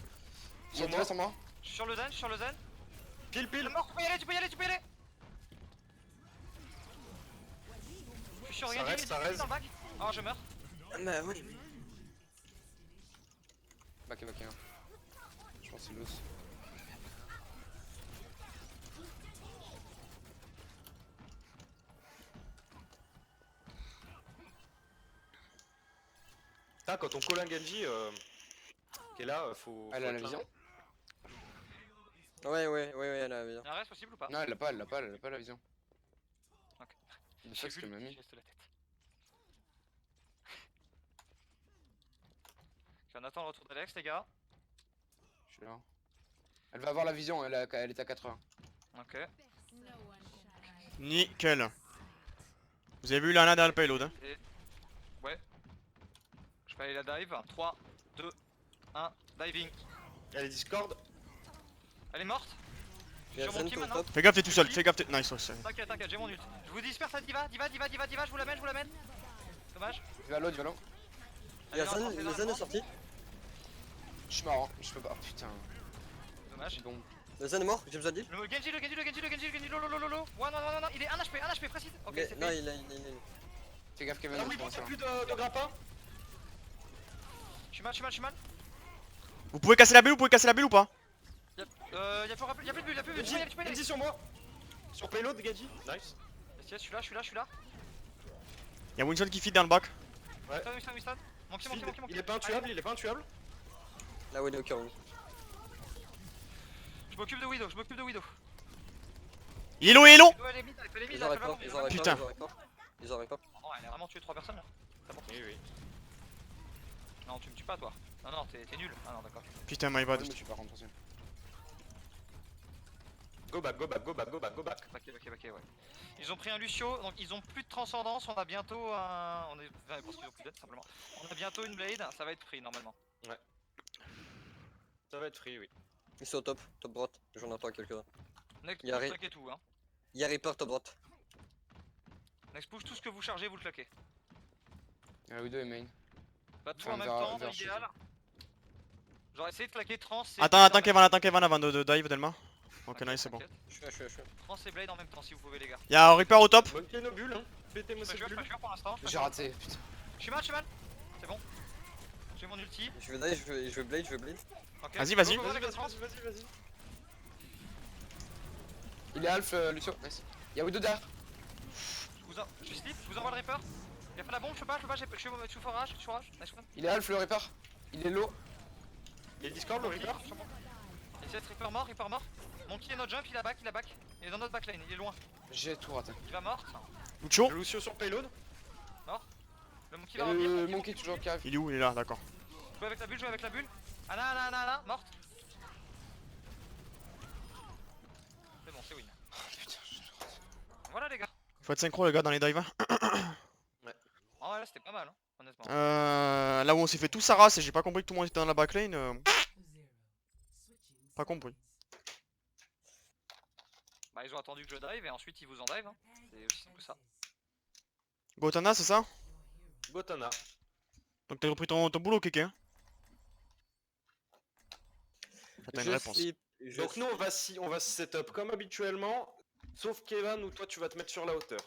Speaker 1: Il y a
Speaker 2: Sur
Speaker 1: Diva
Speaker 2: moi.
Speaker 1: sur moi.
Speaker 3: Je suis sur le zen.
Speaker 2: Pile, pile.
Speaker 3: Mort, tu peux y aller. Je suis sur
Speaker 2: Ça
Speaker 3: Genji,
Speaker 2: reste, ça reste.
Speaker 3: dans le bac. Oh, je meurs.
Speaker 5: Mais oui.
Speaker 1: Back. Hein. Je pense que c'est loose.
Speaker 2: Ça, quand on colle un Genji qui est là, faut.
Speaker 1: Elle
Speaker 2: faut
Speaker 1: a la
Speaker 2: être là.
Speaker 1: vision.
Speaker 5: Ouais, elle a bien.
Speaker 3: Il y a un reste possible ou pas?
Speaker 1: Non, elle a pas la vision.
Speaker 3: Ok.
Speaker 1: C'est ça ce que m'a mis.
Speaker 3: Je laisse la tête. Ok, on attend le retour d'Alex, les gars.
Speaker 1: Je suis là. Elle va avoir la vision, elle est à 80.
Speaker 3: Ok.
Speaker 4: Nickel. Vous avez vu l'Ana dans le payload hein.
Speaker 3: Ouais. Je vais aller la dive. 3, 2, 1, diving.
Speaker 2: Elle est Discord.
Speaker 3: Elle est morte.
Speaker 5: Il y a
Speaker 3: Sur mon
Speaker 5: Zen
Speaker 3: team
Speaker 5: au
Speaker 3: maintenant.
Speaker 5: top.
Speaker 4: Fais gaffe, t'es tout seul, fais gaffe, t'es. Nice, ouais.
Speaker 3: T'inquiète, j'ai mon ult. Je vous disperse à Diva, je vous l'amène. Dommage.
Speaker 1: Diva low, Diva low.
Speaker 5: Il y a
Speaker 3: Elle est dans
Speaker 5: Zen,
Speaker 3: la
Speaker 5: le
Speaker 3: porte,
Speaker 5: Zen est sorti.
Speaker 1: Je suis marrant, je peux pas. Oh, putain.
Speaker 3: Dommage.
Speaker 1: Bon.
Speaker 5: Le Zen est mort, j'ai besoin de heal.
Speaker 3: Le Genji, lolo. Ouais, non, il est 1 HP, précis. Ok,
Speaker 5: Mais-
Speaker 3: c'est
Speaker 5: Non,
Speaker 3: fait.
Speaker 5: il est.
Speaker 1: Fais gaffe, Kevin.
Speaker 2: Ah oui, bon, t'as plus de grappin.
Speaker 3: Je suis mal.
Speaker 4: Vous pouvez casser la bulle ou pas?
Speaker 3: Y'a plus de bulle, tu peux y aller.
Speaker 2: Genji sur moi. Sur payload, Genji. Nice.
Speaker 3: Yes, je suis là.
Speaker 4: Y'a Winston qui feed dans le bac.
Speaker 3: Winston. Monkey.
Speaker 2: Il est pas intuable,
Speaker 5: Là où il est au cœur. oui.
Speaker 3: Je m'occupe de Widow.
Speaker 4: Il est low.
Speaker 3: Widow, elle est mid,
Speaker 5: Ils auraient pas,
Speaker 4: Putain.
Speaker 5: Ils auraient pas.
Speaker 3: Oh, elle a vraiment tué 3 personnes là.
Speaker 2: Oui.
Speaker 3: Non, tu me tues pas toi. Non, t'es nul. Ah non, d'accord.
Speaker 4: Putain, my
Speaker 1: Ouais,
Speaker 4: bad.
Speaker 1: mais je suis pas rentré dessus.
Speaker 2: Go back.
Speaker 3: Ok, ouais. Ils ont pris un Lucio, donc ils ont plus de transcendance. On a bientôt un. Parce qu'ils ont plus d'aide simplement. On a bientôt une blade, ça va être free normalement.
Speaker 2: Ça va être free, oui.
Speaker 5: Ils sont au top droite. J'en entends quelques-uns.
Speaker 3: Next
Speaker 5: Il y a
Speaker 3: push,
Speaker 5: Ray-
Speaker 3: claquez tout, hein.
Speaker 5: Il y a Reaper top droite.
Speaker 3: Next push, tout ce que vous chargez, vous le claquez.
Speaker 1: Il y a Widow et main.
Speaker 3: Pas tout
Speaker 1: Enfin,
Speaker 3: en même
Speaker 1: vers-
Speaker 3: temps,
Speaker 1: vers
Speaker 3: c'est l'idéal. Genre, essayez de claquer trans et.
Speaker 4: Attends,
Speaker 3: blade
Speaker 4: Kevin avant de dive Delma. Ok,
Speaker 3: T'inquiète,
Speaker 4: nice, c'est bon.
Speaker 3: t'inquiète.
Speaker 5: Je suis.
Speaker 3: Trans et blade en même temps si vous pouvez, les gars.
Speaker 4: Y'a un Reaper au top.
Speaker 2: Monkey nos bulles, hein. Pétez-moi
Speaker 3: Je
Speaker 2: cette
Speaker 3: suis
Speaker 2: bulle.
Speaker 3: pas sûr pour l'instant.
Speaker 1: J'ai raté, putain.
Speaker 3: Je suis mal. C'est bon. J'ai mon ulti.
Speaker 5: Je vais dive, je vais blade.
Speaker 3: Ok.
Speaker 4: Vas-y, vas-y.
Speaker 3: Go, go, go, avec la trans.
Speaker 2: Vas-y.
Speaker 1: Il est half, Lucio. Nice. Il y a Widow derrière.
Speaker 3: Je suis slip, je vous envoie le Reaper. Il a fait la bombe, je peux pas, je suis forage. Nice one.
Speaker 1: Il est half, le Reaper. Il est low.
Speaker 2: Il est Discord, le Reaper.
Speaker 3: Essaye de Reaper mort. Monkey est notre jump, il a back. Il est dans notre backline, il est loin.
Speaker 1: J'ai tout raté.
Speaker 3: Il va mort.
Speaker 4: Lucio.
Speaker 2: Le Lucio sur payload.
Speaker 3: Le Monkey
Speaker 1: Il y
Speaker 3: va
Speaker 1: a
Speaker 3: revenir.
Speaker 1: le Monkey toujours qui arrive.
Speaker 4: Il est où? Il est là, d'accord.
Speaker 3: Jouez avec la bulle. Ana, morte. C'est bon, c'est win.
Speaker 1: Putain,
Speaker 3: Voilà les gars.
Speaker 4: Faut être synchro les gars dans les dives.
Speaker 3: Ah ouais, là c'était pas mal, hein, honnêtement.
Speaker 4: Là où on s'est fait tout sa race et j'ai pas compris que tout le monde était dans la backlane. Pas compris.
Speaker 3: Bah ils ont attendu que je dive et ensuite ils vous en dive, hein. C'est aussi simple que ça.
Speaker 4: Gotana c'est ça?
Speaker 2: Gotana.
Speaker 4: Donc t'as repris ton boulot Kéké hein? T'as une
Speaker 5: Je
Speaker 4: réponse.
Speaker 5: slip.
Speaker 2: Donc nous on va se setup comme habituellement. Sauf Kevin où toi tu vas te mettre sur la hauteur.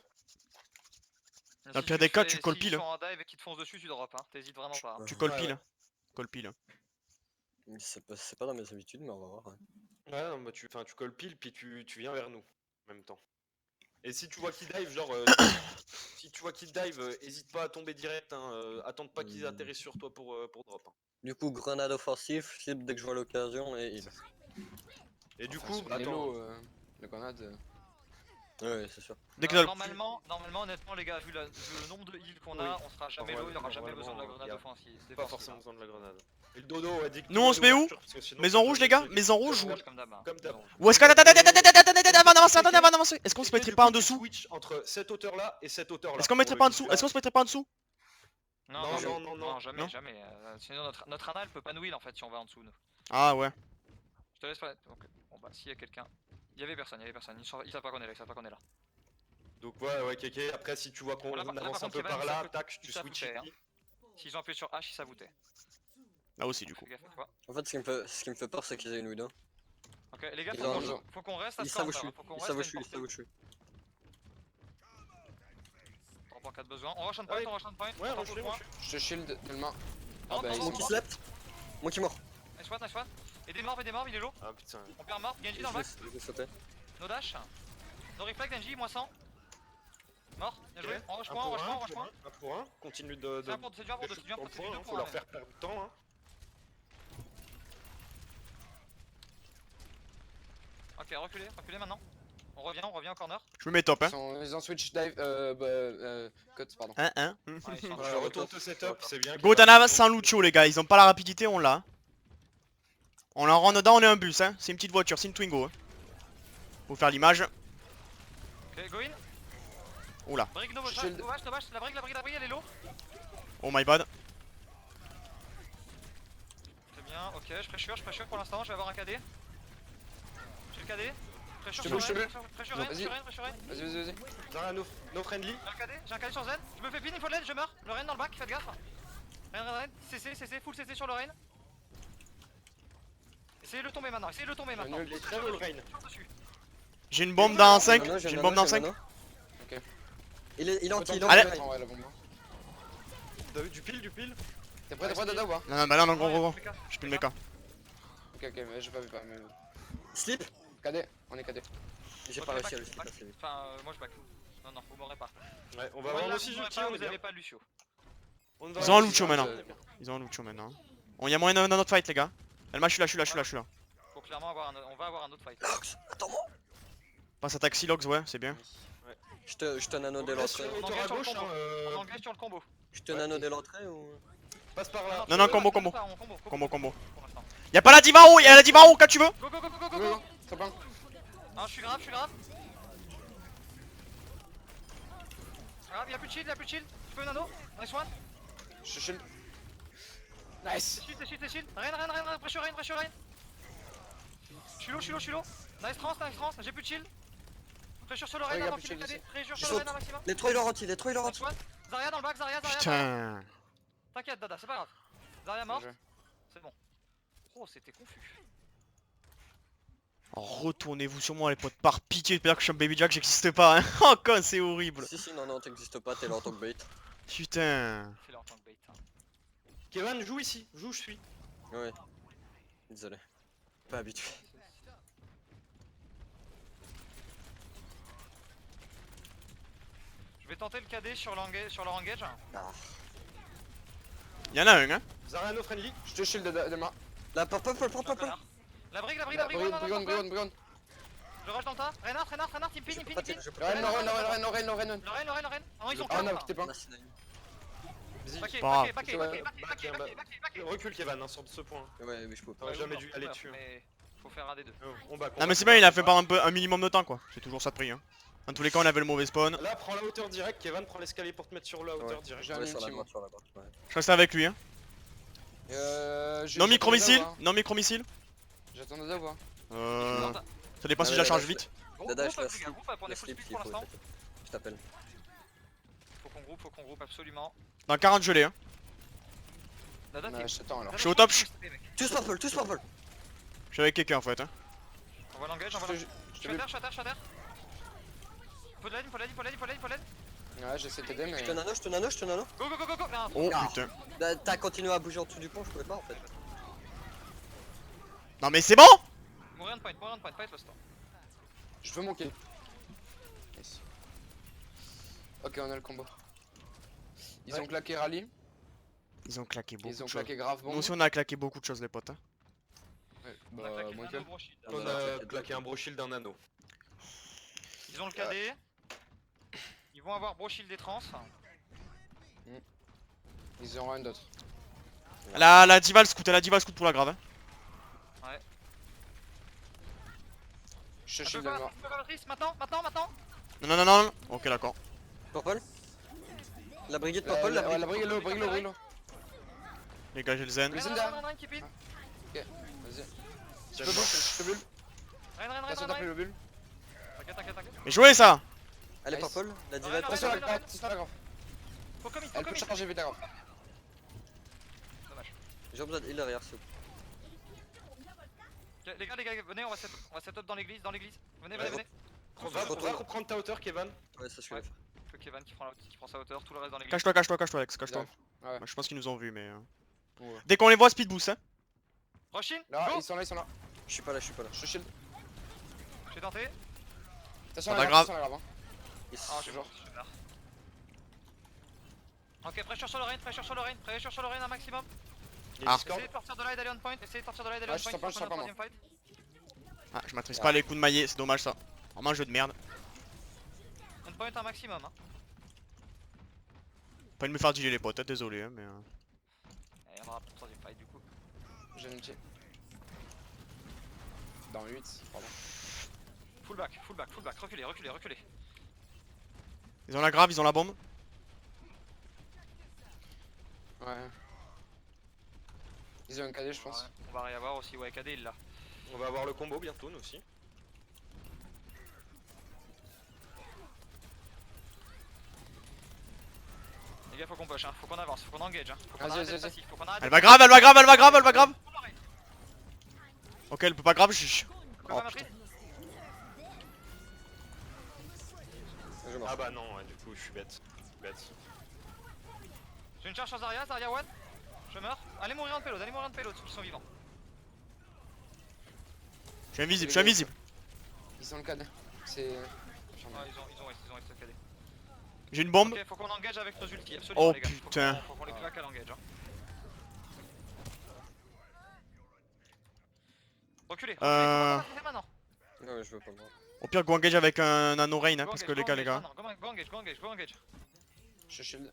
Speaker 3: Mais
Speaker 4: Dans le
Speaker 3: si
Speaker 4: pire
Speaker 3: tu
Speaker 4: des cas,
Speaker 3: fais-
Speaker 4: tu colles
Speaker 3: s'ils
Speaker 4: pile.
Speaker 3: sont en dive et qu'ils te foncent dessus, tu drop, hein. T'hésites vraiment pas. Hein.
Speaker 4: Tu colles
Speaker 2: Ouais,
Speaker 4: pile.
Speaker 2: ouais.
Speaker 4: hein. Colle pile.
Speaker 5: C'est pas dans mes habitudes, mais on va voir. Ouais.
Speaker 2: Ouais, non, bah tu colles pile puis tu viens vers nous en même temps. Et si tu vois qu'ils dive, genre si tu vois qu'ils dive, hésite pas à tomber direct, hein, attends pas qu'ils atterrissent sur toi pour drop. Hein.
Speaker 5: Du coup, grenade offensif, slip dès que je vois l'occasion et heal.
Speaker 2: Et du
Speaker 1: Enfin,
Speaker 2: coup,
Speaker 1: sur
Speaker 2: attends,
Speaker 1: Nelo, la grenade.
Speaker 5: Ouais, c'est sûr.
Speaker 4: Dès que
Speaker 3: Non,
Speaker 4: t'as le-
Speaker 3: normalement, honnêtement, les gars, vu le nombre de heals qu'on a, on sera jamais low, il n'y aura jamais besoin de la grenade offensive.
Speaker 2: pas forcément besoin de la grenade. Et le dodo a dit que
Speaker 4: Nous, on se met où? Maison rouge les gars? Maison rouge ou...
Speaker 3: Comme d'hab. Hein.
Speaker 2: Comme d'hab.
Speaker 4: Ou est-ce que... Attends, avant d'avancer, attendez, avant d'avancer. Est-ce qu'on se mettrait pas en dessous?
Speaker 2: Switch entre cette hauteur là et cette hauteur là.
Speaker 4: Est-ce qu'on mettrait pas en dessous? Est-ce qu'on se mettrait pas en dessous?
Speaker 2: Non,
Speaker 3: jamais,
Speaker 4: Non.
Speaker 3: jamais. Sinon, notre ana, elle peut pas nous heal en fait si on va en dessous, nous.
Speaker 4: Ah ouais.
Speaker 3: Je te laisse pas. Donc, bon bah, s'il y a quelqu'un. Il y avait personne. Ils savent pas qu'on est là,
Speaker 2: Donc ouais, Kéké, après si tu vois qu'on
Speaker 3: Là, par
Speaker 2: avance un
Speaker 3: contre,
Speaker 2: peu
Speaker 3: Kevin,
Speaker 2: par
Speaker 3: ils
Speaker 2: là,
Speaker 3: savent
Speaker 2: tac,
Speaker 3: ils
Speaker 2: tu
Speaker 3: savent
Speaker 2: switches
Speaker 3: faire, hein.
Speaker 2: ici.
Speaker 3: S'ils ont appuyé sur H, ils savoutent.
Speaker 4: Là aussi du coup.
Speaker 3: Fais gaffe à toi.
Speaker 5: En fait, ce qui me fait peur, c'est qu'ils aient une widow.
Speaker 3: Ok, les gars,
Speaker 5: Ils ont-
Speaker 3: faut qu'on reste à
Speaker 5: Ils
Speaker 3: ce
Speaker 5: savent où
Speaker 3: counter,
Speaker 5: je suis.
Speaker 3: hein. Faut qu'on
Speaker 5: Ils
Speaker 3: reste
Speaker 5: savent où
Speaker 3: à
Speaker 5: je suis.
Speaker 3: une
Speaker 5: Ils savent où je suis.
Speaker 3: portée en cas de besoin. On rush on point,
Speaker 2: Ouais.
Speaker 3: on rush on point.
Speaker 2: Ouais,
Speaker 3: on
Speaker 2: rush-le,
Speaker 3: point.
Speaker 2: rush-le.
Speaker 1: Je te shield tellement. Ah
Speaker 3: Non,
Speaker 1: bah,
Speaker 3: non,
Speaker 1: ils
Speaker 3: non,
Speaker 5: Mon
Speaker 1: sont
Speaker 5: qui
Speaker 3: non.
Speaker 5: slept. Mon qui mort.
Speaker 3: Nice one. Aidez le mob, il est low.
Speaker 2: Ah putain.
Speaker 3: On perd un mob. Genji dans le back.
Speaker 5: Je vais sauter.
Speaker 3: No dash. No reflect, Genji, moins 100. Mort, bien joué.
Speaker 2: Ok.
Speaker 3: On rush
Speaker 2: Un
Speaker 3: point, on
Speaker 2: pour
Speaker 3: rush point,
Speaker 2: un,
Speaker 3: on rush point.
Speaker 2: un pour un. Continue de.
Speaker 3: C'est du 1 pour 2, c'est du 1 pour 2, c'est du 2
Speaker 2: Faut
Speaker 3: pour
Speaker 2: leur
Speaker 3: 1.
Speaker 2: faire perdre du temps. Hein.
Speaker 3: Ok, reculez maintenant. On revient au corner.
Speaker 4: Je me mets top hein.
Speaker 1: Ils ont switch dive. Cut, pardon.
Speaker 4: Hein.
Speaker 3: Ouais, ils sont en
Speaker 2: Ouais, retourne te setup, c'est bien.
Speaker 4: Gotana sans Lucio les gars, ils ont pas la rapidité, on l'a. On la rend dedans, on est un bus hein. C'est une petite voiture, c'est une Twingo. Hein. Faut faire l'image.
Speaker 3: Ok, go in.
Speaker 4: Oula.
Speaker 3: Brick no
Speaker 1: Shield.
Speaker 3: vache, la brick, elle est low.
Speaker 4: Oh my bad.
Speaker 3: Très bien, ok, je pressure pour l'instant, je vais avoir un KD. J'ai le KD. Pressure
Speaker 1: Je
Speaker 3: sur
Speaker 1: te
Speaker 3: Ren,
Speaker 1: bouge,
Speaker 3: pressure
Speaker 1: Non,
Speaker 3: Ren,
Speaker 1: vas-y.
Speaker 3: pressure Ren.
Speaker 1: Vas-y.
Speaker 2: Zara, no friendly.
Speaker 3: J'ai un KD sur Zen. Je me fais pin, il faut de l'aide, je meurs. Le Ren dans le back, faites gaffe. Ren, CC, full CC sur le Ren. Essayez de le tomber maintenant.
Speaker 2: Il est très low le rain.
Speaker 3: Dessus.
Speaker 4: J'ai une bombe dans 5.
Speaker 5: Nano,
Speaker 4: J'ai une
Speaker 5: nano,
Speaker 4: bombe dans
Speaker 5: j'ai
Speaker 4: 5.
Speaker 5: nano.
Speaker 1: Ok.
Speaker 5: Il est anti, il est
Speaker 4: Allez.
Speaker 5: anti.
Speaker 1: Ouais, la bombe.
Speaker 2: T'as vu du pile.
Speaker 1: T'es prêt, Dada ou pas?
Speaker 4: Non, bah non, gros.
Speaker 3: Ouais,
Speaker 4: J'ai plus de mecha.
Speaker 1: Ok, mais j'ai pas vu. Mais...
Speaker 5: Slip.
Speaker 1: KD, on est KD.
Speaker 5: J'ai
Speaker 3: Ok,
Speaker 5: pas réussi
Speaker 3: back,
Speaker 5: à le slip
Speaker 3: back.
Speaker 5: assez vite.
Speaker 3: Enfin, moi je back. Non, vous m'aurez pas.
Speaker 2: Ouais, on va
Speaker 3: Voilà,
Speaker 2: avoir aussi
Speaker 3: vous m'aurez
Speaker 2: Juti,
Speaker 3: pas,
Speaker 2: on est
Speaker 3: vous
Speaker 2: bien.
Speaker 3: avez pas Lucio.
Speaker 2: On va
Speaker 4: Ils ont un
Speaker 2: avoir
Speaker 4: Lucio
Speaker 2: Juti,
Speaker 4: maintenant.
Speaker 2: on est bien.
Speaker 4: Ils ont un Lucio maintenant. Bon, y'a moyen d'un autre fight les gars. Elma, je suis là.
Speaker 3: Faut clairement on va avoir un autre fight.
Speaker 5: Attends-moi.
Speaker 4: Passe attaque Silox, ouais, c'est bien.
Speaker 5: Je te nano dès
Speaker 2: On reste sur
Speaker 5: l'entrée.
Speaker 2: le hauteur à
Speaker 3: sur le
Speaker 2: gauche,
Speaker 3: combo.
Speaker 2: hein,
Speaker 3: On engage sur le combo.
Speaker 5: Je te nano dès l'entrée ou.
Speaker 2: passe par là.
Speaker 4: Non, combo.
Speaker 3: On
Speaker 4: Combo.
Speaker 3: Pour l'instant.
Speaker 4: Y'a pas la diva en haut, y'a la diva en haut quand tu veux.
Speaker 3: Go.
Speaker 1: Très bien.
Speaker 3: Ah, je suis grave. Ah, y'a plus de shield. Tu peux nano. Nice one.
Speaker 1: Je shield. Nice.
Speaker 3: C'est shield. Ren, pressure Ren. Je suis low. Nice trans, j'ai plus de shield. Pressure sur le Ren,
Speaker 1: Ouais, y a
Speaker 3: avant
Speaker 1: plus de
Speaker 3: qu'il ait
Speaker 1: shield
Speaker 3: KD. Pressure
Speaker 5: Je
Speaker 3: sur le
Speaker 5: saute.
Speaker 3: Ren un maximum.
Speaker 5: Les trois il leur anti.
Speaker 3: Nice one. Zarya dans le back, Zarya.
Speaker 4: Putain.
Speaker 3: T'inquiète, Dada, c'est pas grave. Zarya mort,
Speaker 1: Bien joué.
Speaker 3: c'est bon. Oh, c'était confus.
Speaker 4: Retournez-vous sur moi les potes, par pitié, j'espère que je suis un baby jack, j'existe pas hein. Oh con, c'est horrible.
Speaker 5: Si, non, t'existes pas, t'es là en tant que bait.
Speaker 4: Putain.
Speaker 3: Fais-le en tant que bait. Hein.
Speaker 2: Kevin, joue ici, je suis.
Speaker 5: Ouais. Désolé. Pas habitué.
Speaker 3: Je vais tenter le KD sur leur engage.
Speaker 5: Ah.
Speaker 4: Y'en a un hein.
Speaker 2: Zara, no friendly.
Speaker 1: Je te shield demain.
Speaker 5: Là, pop.
Speaker 3: La brigue,
Speaker 1: Brigand.
Speaker 3: Je rush dans le tas. Renard, team pin.
Speaker 5: Je peux
Speaker 1: Ren.
Speaker 3: Le Ren. Oh, ils ont
Speaker 1: Ah
Speaker 3: 4
Speaker 1: non,
Speaker 3: là.
Speaker 1: t'es pas.
Speaker 2: Vas-y.
Speaker 3: Backé.
Speaker 2: Kevin, recule Kevin, hein, sort de ce point.
Speaker 5: Ouais, mais je peux pas.
Speaker 2: T'aurais jamais dû aller dessus.
Speaker 3: Mais faut faire un des deux.
Speaker 2: On back.
Speaker 4: Non mais c'est bien, il a fait par un minimum de temps quoi. C'est toujours ça de prix hein. Dans tous les cas, on avait le mauvais spawn.
Speaker 2: Là, prends la hauteur direct. Kevin, prends l'escalier pour te mettre sur la hauteur
Speaker 5: Ouais.
Speaker 2: direct.
Speaker 1: J'ai un
Speaker 5: Ouais, sur la
Speaker 1: ultime.
Speaker 5: droite, sur la droite. Ouais.
Speaker 4: Je reste avec lui, hein.
Speaker 1: J'ai-
Speaker 4: Non
Speaker 1: j'attends
Speaker 4: micro-missile,
Speaker 1: Dada ou pas
Speaker 4: non micro-missile.
Speaker 1: J'attends Dada ou pas
Speaker 4: Ça dépend si
Speaker 5: Ouais,
Speaker 4: je la
Speaker 5: ouais,
Speaker 4: charge
Speaker 5: ouais,
Speaker 4: vite.
Speaker 3: Groupe,
Speaker 5: Dada,
Speaker 3: groupe
Speaker 5: je la
Speaker 3: up, les gars,
Speaker 5: slip.
Speaker 3: groupe up, on
Speaker 5: La
Speaker 3: est full
Speaker 5: slip
Speaker 3: speed
Speaker 5: s'il
Speaker 3: pour
Speaker 5: faut.
Speaker 3: l'instant.
Speaker 5: Je t'appelle.
Speaker 3: Faut qu'on groupe absolument.
Speaker 4: Dans 40 je l'ai, hein.
Speaker 3: Dada,
Speaker 1: Ouais, je t'attends alors.
Speaker 4: Je suis au top,
Speaker 5: Tous purple, tous purple.
Speaker 4: Je suis avec quelqu'un en fait, hein.
Speaker 3: On va l'engage, on va
Speaker 1: Je
Speaker 3: l'engage.
Speaker 1: te
Speaker 3: Je suis à terre, je suis à terre, je suis à terre. Faut de l'aide, faut de l'aide, faut de l'aide, faut de l'aide, faut de l'aide.
Speaker 1: Ouais, j'essaie de t'aider, mais.
Speaker 5: Je te nano, je te nano, je te nano.
Speaker 3: Go, go, go, go, go. Là,
Speaker 4: Oh
Speaker 5: Ah.
Speaker 4: putain.
Speaker 5: Bah, t'as continué à bouger en dessous du pont, je pouvais pas en fait.
Speaker 4: Non mais c'est bon.
Speaker 3: mourir on point, fight lost.
Speaker 1: Je veux mon kill. Yes. Ok, on a le combo. Ils
Speaker 3: Ouais.
Speaker 1: ont claqué rallye.
Speaker 4: Ils ont claqué beaucoup
Speaker 1: Ils ont
Speaker 4: de choses.
Speaker 1: claqué grave
Speaker 4: Nous
Speaker 1: bombe.
Speaker 4: aussi on a claqué beaucoup de choses les potes, hein.
Speaker 1: Ouais,
Speaker 3: On a
Speaker 1: bah,
Speaker 3: claqué
Speaker 1: moins
Speaker 3: un
Speaker 1: que.
Speaker 3: gros shield.
Speaker 2: On a claqué un bro shield d'un anneau.
Speaker 3: Ils ont le KD. Ils vont avoir bro shield des trans.
Speaker 1: Ils auront un d'autre.
Speaker 4: La diva le scout, elle a diva le scout pour la grave, hein.
Speaker 1: Je
Speaker 3: Je
Speaker 1: shield
Speaker 3: peux
Speaker 1: le
Speaker 3: pas,
Speaker 1: noir.
Speaker 3: je peux pas, Patrice, maintenant.
Speaker 4: Non non non non. Ok d'accord.
Speaker 5: Purple. La brigade
Speaker 1: La
Speaker 5: purple, la
Speaker 1: brigade,
Speaker 5: brigade.
Speaker 1: le brigade.
Speaker 4: Les gars j'ai le zen.
Speaker 1: Mais c'est
Speaker 3: Rein,
Speaker 1: là.
Speaker 3: rein, rein, keep it.
Speaker 1: Vas-y. Je te bulle, je te bulle.
Speaker 3: Rein,
Speaker 1: Passe taper
Speaker 3: rein.
Speaker 1: le bulle.
Speaker 3: T'inquiète.
Speaker 4: Mais jouez ça.
Speaker 5: Elle est
Speaker 1: Nice.
Speaker 5: purple, la diva
Speaker 3: Ouais,
Speaker 5: est
Speaker 1: Passe
Speaker 3: ouais,
Speaker 1: sur la
Speaker 5: purple.
Speaker 1: grave, c'est pas grave.
Speaker 3: Faut commit, faut
Speaker 1: Elle peut
Speaker 3: commit.
Speaker 1: charger vite la grave.
Speaker 3: Dommage.
Speaker 5: J'ai besoin de heal derrière, s'il vous plaît.
Speaker 3: Ok, les gars, venez, on va set up dans l'église. Venez,
Speaker 2: Ouais.
Speaker 3: venez.
Speaker 2: On va reprendre ta hauteur, Kevin.
Speaker 5: Ouais, c'est ce que je vais faire.
Speaker 3: Faut Kevin qui prend sa hauteur, tout le reste dans l'église.
Speaker 4: Cache-toi Alex, cache-toi.
Speaker 1: Ouais.
Speaker 4: Moi, je pense qu'ils nous ont vus mais.
Speaker 1: Ouais.
Speaker 4: Dès qu'on les voit speed boost, hein.
Speaker 3: Roshin,
Speaker 1: Là,
Speaker 3: go.
Speaker 1: ils sont là, ils sont là.
Speaker 5: Je suis pas là, je suis pas là.
Speaker 1: Je shield.
Speaker 3: J'ai tenté.
Speaker 1: Attention
Speaker 4: Pas
Speaker 1: à la
Speaker 4: grave.
Speaker 1: grave, hein.
Speaker 3: Ah, j'ai mort. Ok, pressure sur le rain, un maximum.
Speaker 2: Il y a
Speaker 4: Ah.
Speaker 2: une Discord.
Speaker 3: Essayez de sortir de là et d'aller on point. Essayez de sortir de là et d'aller
Speaker 1: Ah,
Speaker 3: on
Speaker 1: je
Speaker 3: point.
Speaker 1: sens pas, je
Speaker 3: faut
Speaker 1: sens
Speaker 3: qu'on ait
Speaker 1: pas,
Speaker 3: un troisième fight.
Speaker 4: Ah je maîtrise pas les coups de maillet, c'est dommage ça. Vraiment un jeu de merde.
Speaker 3: On point un maximum. Hein.
Speaker 4: Pas de me faire dealer les potes, hein, désolé hein, mais.
Speaker 3: Et on aura pour le troisième fight du coup.
Speaker 1: J'ai une ulti. Dans 8, pardon.
Speaker 3: Full back, reculez.
Speaker 4: Ils ont la grave, ils ont la bombe.
Speaker 1: Ouais. Ils ont un KD, je pense.
Speaker 3: Ouais, on va réavoir aussi, ouais, KD il l'a.
Speaker 2: On va avoir le combo bientôt, nous aussi.
Speaker 3: Les gars, faut qu'on push, hein. Faut qu'on avance, faut qu'on engage. Hein. Faut qu'on
Speaker 1: Vas-y,
Speaker 3: arrête
Speaker 1: vas-y,
Speaker 3: d'être
Speaker 1: vas-y.
Speaker 3: passif, faut qu'on arrête
Speaker 4: Elle
Speaker 3: d'être
Speaker 4: va grave. Ok elle peut pas grave, je.
Speaker 3: Faut
Speaker 4: Oh,
Speaker 3: pas matrice.
Speaker 5: Je meurs.
Speaker 2: Ah bah non, ouais, du coup, je suis bête.
Speaker 3: J'ai une charge sur Zarya one. Je meurs. Allez mourir en payload, ceux qui sont vivants.
Speaker 4: Je suis invisible.
Speaker 1: Ils ont le KD. C'est.
Speaker 3: Ouais, ils ont resté KD.
Speaker 4: J'ai une bombe.
Speaker 3: Ok, faut qu'on engage avec nos ultis, absolument
Speaker 4: Oh
Speaker 3: les gars.
Speaker 4: putain.
Speaker 3: Faut qu'on les claque à l'engage. Hein. Reculez, faut
Speaker 4: Euh.
Speaker 3: qu'on fasse maintenant.
Speaker 5: Ouais, je veux pas mourir.
Speaker 4: Au pire go engage avec un anneau rain hein,
Speaker 3: Go
Speaker 4: parce que
Speaker 3: engage,
Speaker 4: les gars.
Speaker 3: go engage.
Speaker 1: Je shield.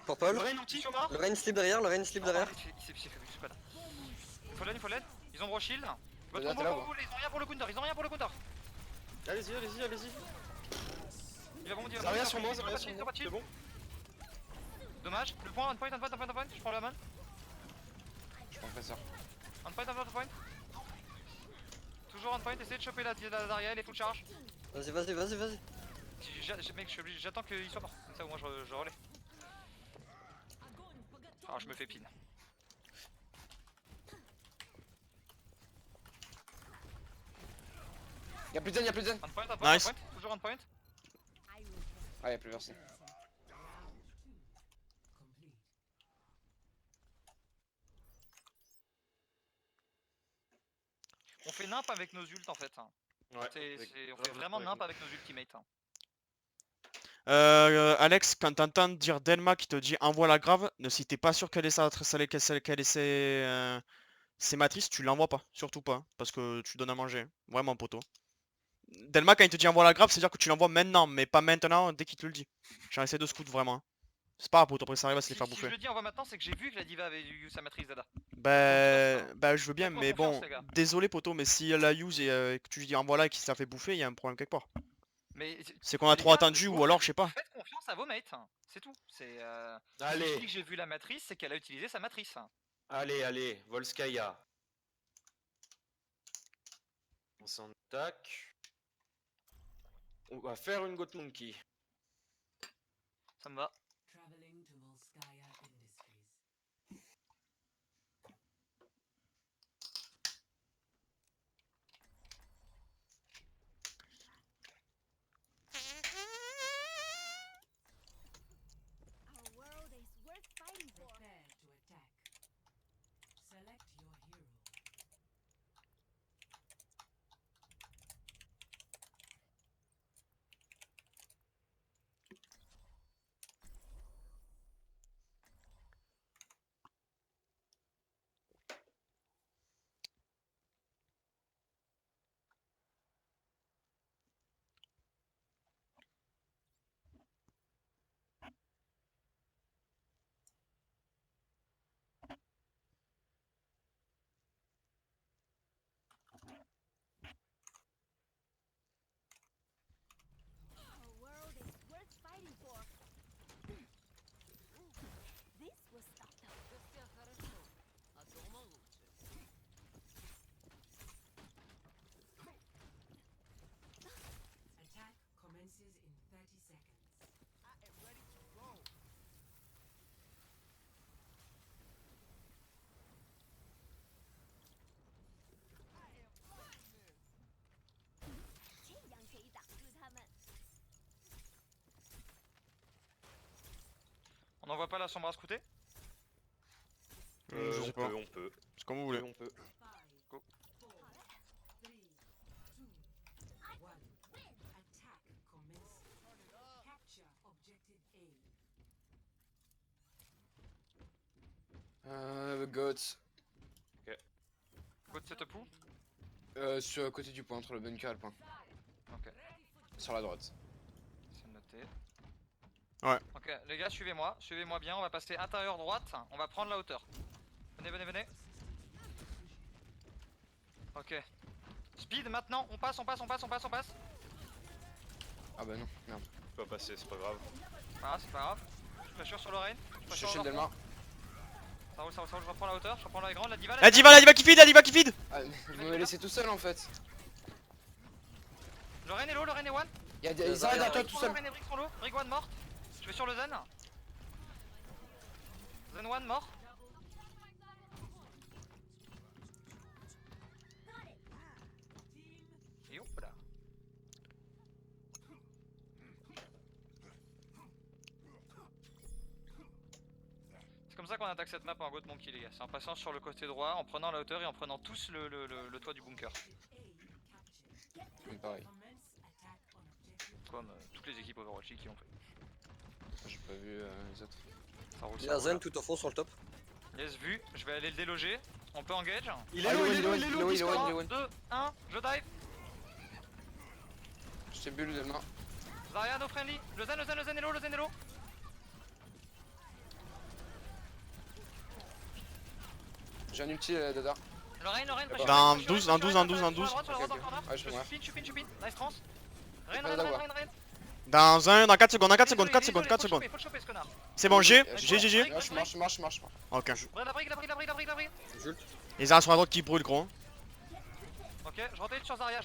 Speaker 5: Purple.
Speaker 3: Le rain ulti, Choma.
Speaker 5: Le rain slip derrière, le rain slip derrière.
Speaker 3: Il s'est fait, je suis pas là. Faut l'aide. Ils ont bro shield. Votre
Speaker 1: Là,
Speaker 3: combo
Speaker 1: t'es là,
Speaker 3: pour vous, ils ont rien pour le counter.
Speaker 2: Allez-y.
Speaker 3: Il a bon dit,
Speaker 2: Zarya sur moi,
Speaker 3: pas de
Speaker 2: c'est
Speaker 3: shield.
Speaker 2: bon.
Speaker 3: Dommage, le point, on point, je prends la main.
Speaker 1: Je prends ça.
Speaker 3: On point. Toujours on point, essayez de choper la Zarya, elle est full charge.
Speaker 5: Vas-y.
Speaker 3: Mec, j'attends qu'il soit mort, comme ça au moins je relais. Ah, je me fais pin.
Speaker 1: Y'a plus de zen.
Speaker 3: On point,
Speaker 4: Nice.
Speaker 3: toujours on point.
Speaker 1: Ah, y'a plus personne.
Speaker 3: On fait nimp avec nos ults en fait. Hein.
Speaker 2: Ouais.
Speaker 3: On fait vraiment nimp avec nos ultimates. Hein.
Speaker 4: Alex, quand t'entends dire Delma qui te dit envoie la grave, si t'es pas sûr qu'elle est ses matrices, tu l'envoies pas, surtout pas, hein, parce que tu donnes à manger, hein. Vraiment poteau. Delma quand il te dit envoie la grave, c'est à dire que tu l'envoies maintenant, mais pas maintenant dès qu'il te le dit. J'ai essayé de scout vraiment. Hein. C'est pas grave poteau, après ça arrive à se les faire
Speaker 3: Si
Speaker 4: bouffer.
Speaker 3: je le dis envoie maintenant, c'est que j'ai vu que la diva avait eu sa matrice Dada.
Speaker 4: Bah je veux bien,
Speaker 3: Faites-moi
Speaker 4: mais
Speaker 3: confiance,
Speaker 4: bon,
Speaker 3: les gars.
Speaker 4: désolé poteau, mais si elle la use et que tu lui dis envoie là et qu'il se la fait bouffer, il y a un problème quelque part.
Speaker 3: Mais
Speaker 4: C'est qu'on a
Speaker 3: les
Speaker 4: trop
Speaker 3: gars,
Speaker 4: attendu
Speaker 3: vous
Speaker 4: ou alors je sais pas.
Speaker 3: faites confiance à vos mates, hein. C'est tout. C'est si je dis
Speaker 2: Allez,
Speaker 3: que j'ai vu la matrice, c'est qu'elle a utilisé sa matrice.
Speaker 2: allez, Volskaya. On s'en attaque. On va faire une Goat Monkey.
Speaker 3: Ça me va.
Speaker 6: Traveling to Volskaya Industries.
Speaker 7: Our world is worth fighting for.
Speaker 6: Prepare to attack. Select your hero.
Speaker 7: Our world is worth fighting for. This was stop them.
Speaker 6: Attack commences in 30 seconds.
Speaker 3: On n'envoie pas la chambre à scouter?
Speaker 4: Je sais pas.
Speaker 2: On peut.
Speaker 4: C'est comme vous voulez.
Speaker 2: On peut.
Speaker 6: 5,
Speaker 3: Go.
Speaker 6: 4, 3, 2, 1. Attack commences. Capture objective A.
Speaker 1: Goats.
Speaker 3: Go de setup où?
Speaker 1: Sur le côté du point, entre le bunker et le point.
Speaker 3: Ok,
Speaker 1: Sur la droite.
Speaker 3: c'est noté.
Speaker 4: Ouais.
Speaker 3: Ok, les gars, suivez-moi bien. On va passer intérieur droite. On va prendre la hauteur. Venez. Ok. Speed maintenant. On passe.
Speaker 1: Ah bah non, merde.
Speaker 2: On peut pas passer, c'est pas grave.
Speaker 3: Ah, c'est pas grave. Je pressure sur l'oreille.
Speaker 1: Je suis chez Delmar.
Speaker 3: Ça roule, je reprends la hauteur. Je reprends la grande, la diva.
Speaker 4: La diva qui feed,
Speaker 1: Ah, vous m'avez laissé tout seul en fait.
Speaker 3: Lorraine est low, Lorraine est one.
Speaker 1: Y'a des Zarya derrière toi tout seul.
Speaker 3: Lorraine et Brick sont low. Brick one morte. Je vais sur le Zen. Zen one mort. Et hop là. C'est comme ça qu'on attaque cette map en Goat Monkey les gars. C'est en passant sur le côté droit, en prenant la hauteur et en prenant tous le toit du bunker.
Speaker 1: Pareil.
Speaker 3: Comme toutes les équipes Overwatch qui ont fait.
Speaker 1: J'ai pas vu les autres.
Speaker 3: Ça roule,
Speaker 5: Il y
Speaker 3: ça
Speaker 5: a
Speaker 3: roule.
Speaker 5: Zen tout au fond sur le top.
Speaker 3: Yes, vu. Je vais aller le déloger. On peut engage.
Speaker 2: Il est
Speaker 1: Ah,
Speaker 2: low,
Speaker 1: il est low,
Speaker 3: 3, 2, 1, je dive.
Speaker 1: Je t'ai bulle Delmar.
Speaker 3: Zarya, no friendly. Le zen est low,
Speaker 1: J'ai un ulti Dada.
Speaker 3: Lorraine,
Speaker 4: Dans
Speaker 3: pressure,
Speaker 4: 12,
Speaker 3: sur la
Speaker 4: dans 12,
Speaker 3: droite,
Speaker 4: dans 12, dans 12.
Speaker 3: sur la droite,
Speaker 1: Ok,
Speaker 3: dans le corner.
Speaker 1: ouais, je vois.
Speaker 3: Je suis pin. Nice trans. Rain.
Speaker 4: Dans 4 secondes, dans 4 secondes.
Speaker 3: Faut le choper ce connard.
Speaker 4: C'est bon, G.
Speaker 1: Je marche.
Speaker 4: Ok.
Speaker 3: La brique.
Speaker 5: Julte.
Speaker 4: Les armes sur la droite qui brûlent, gros.
Speaker 3: Ok, je rotate sur Zarya.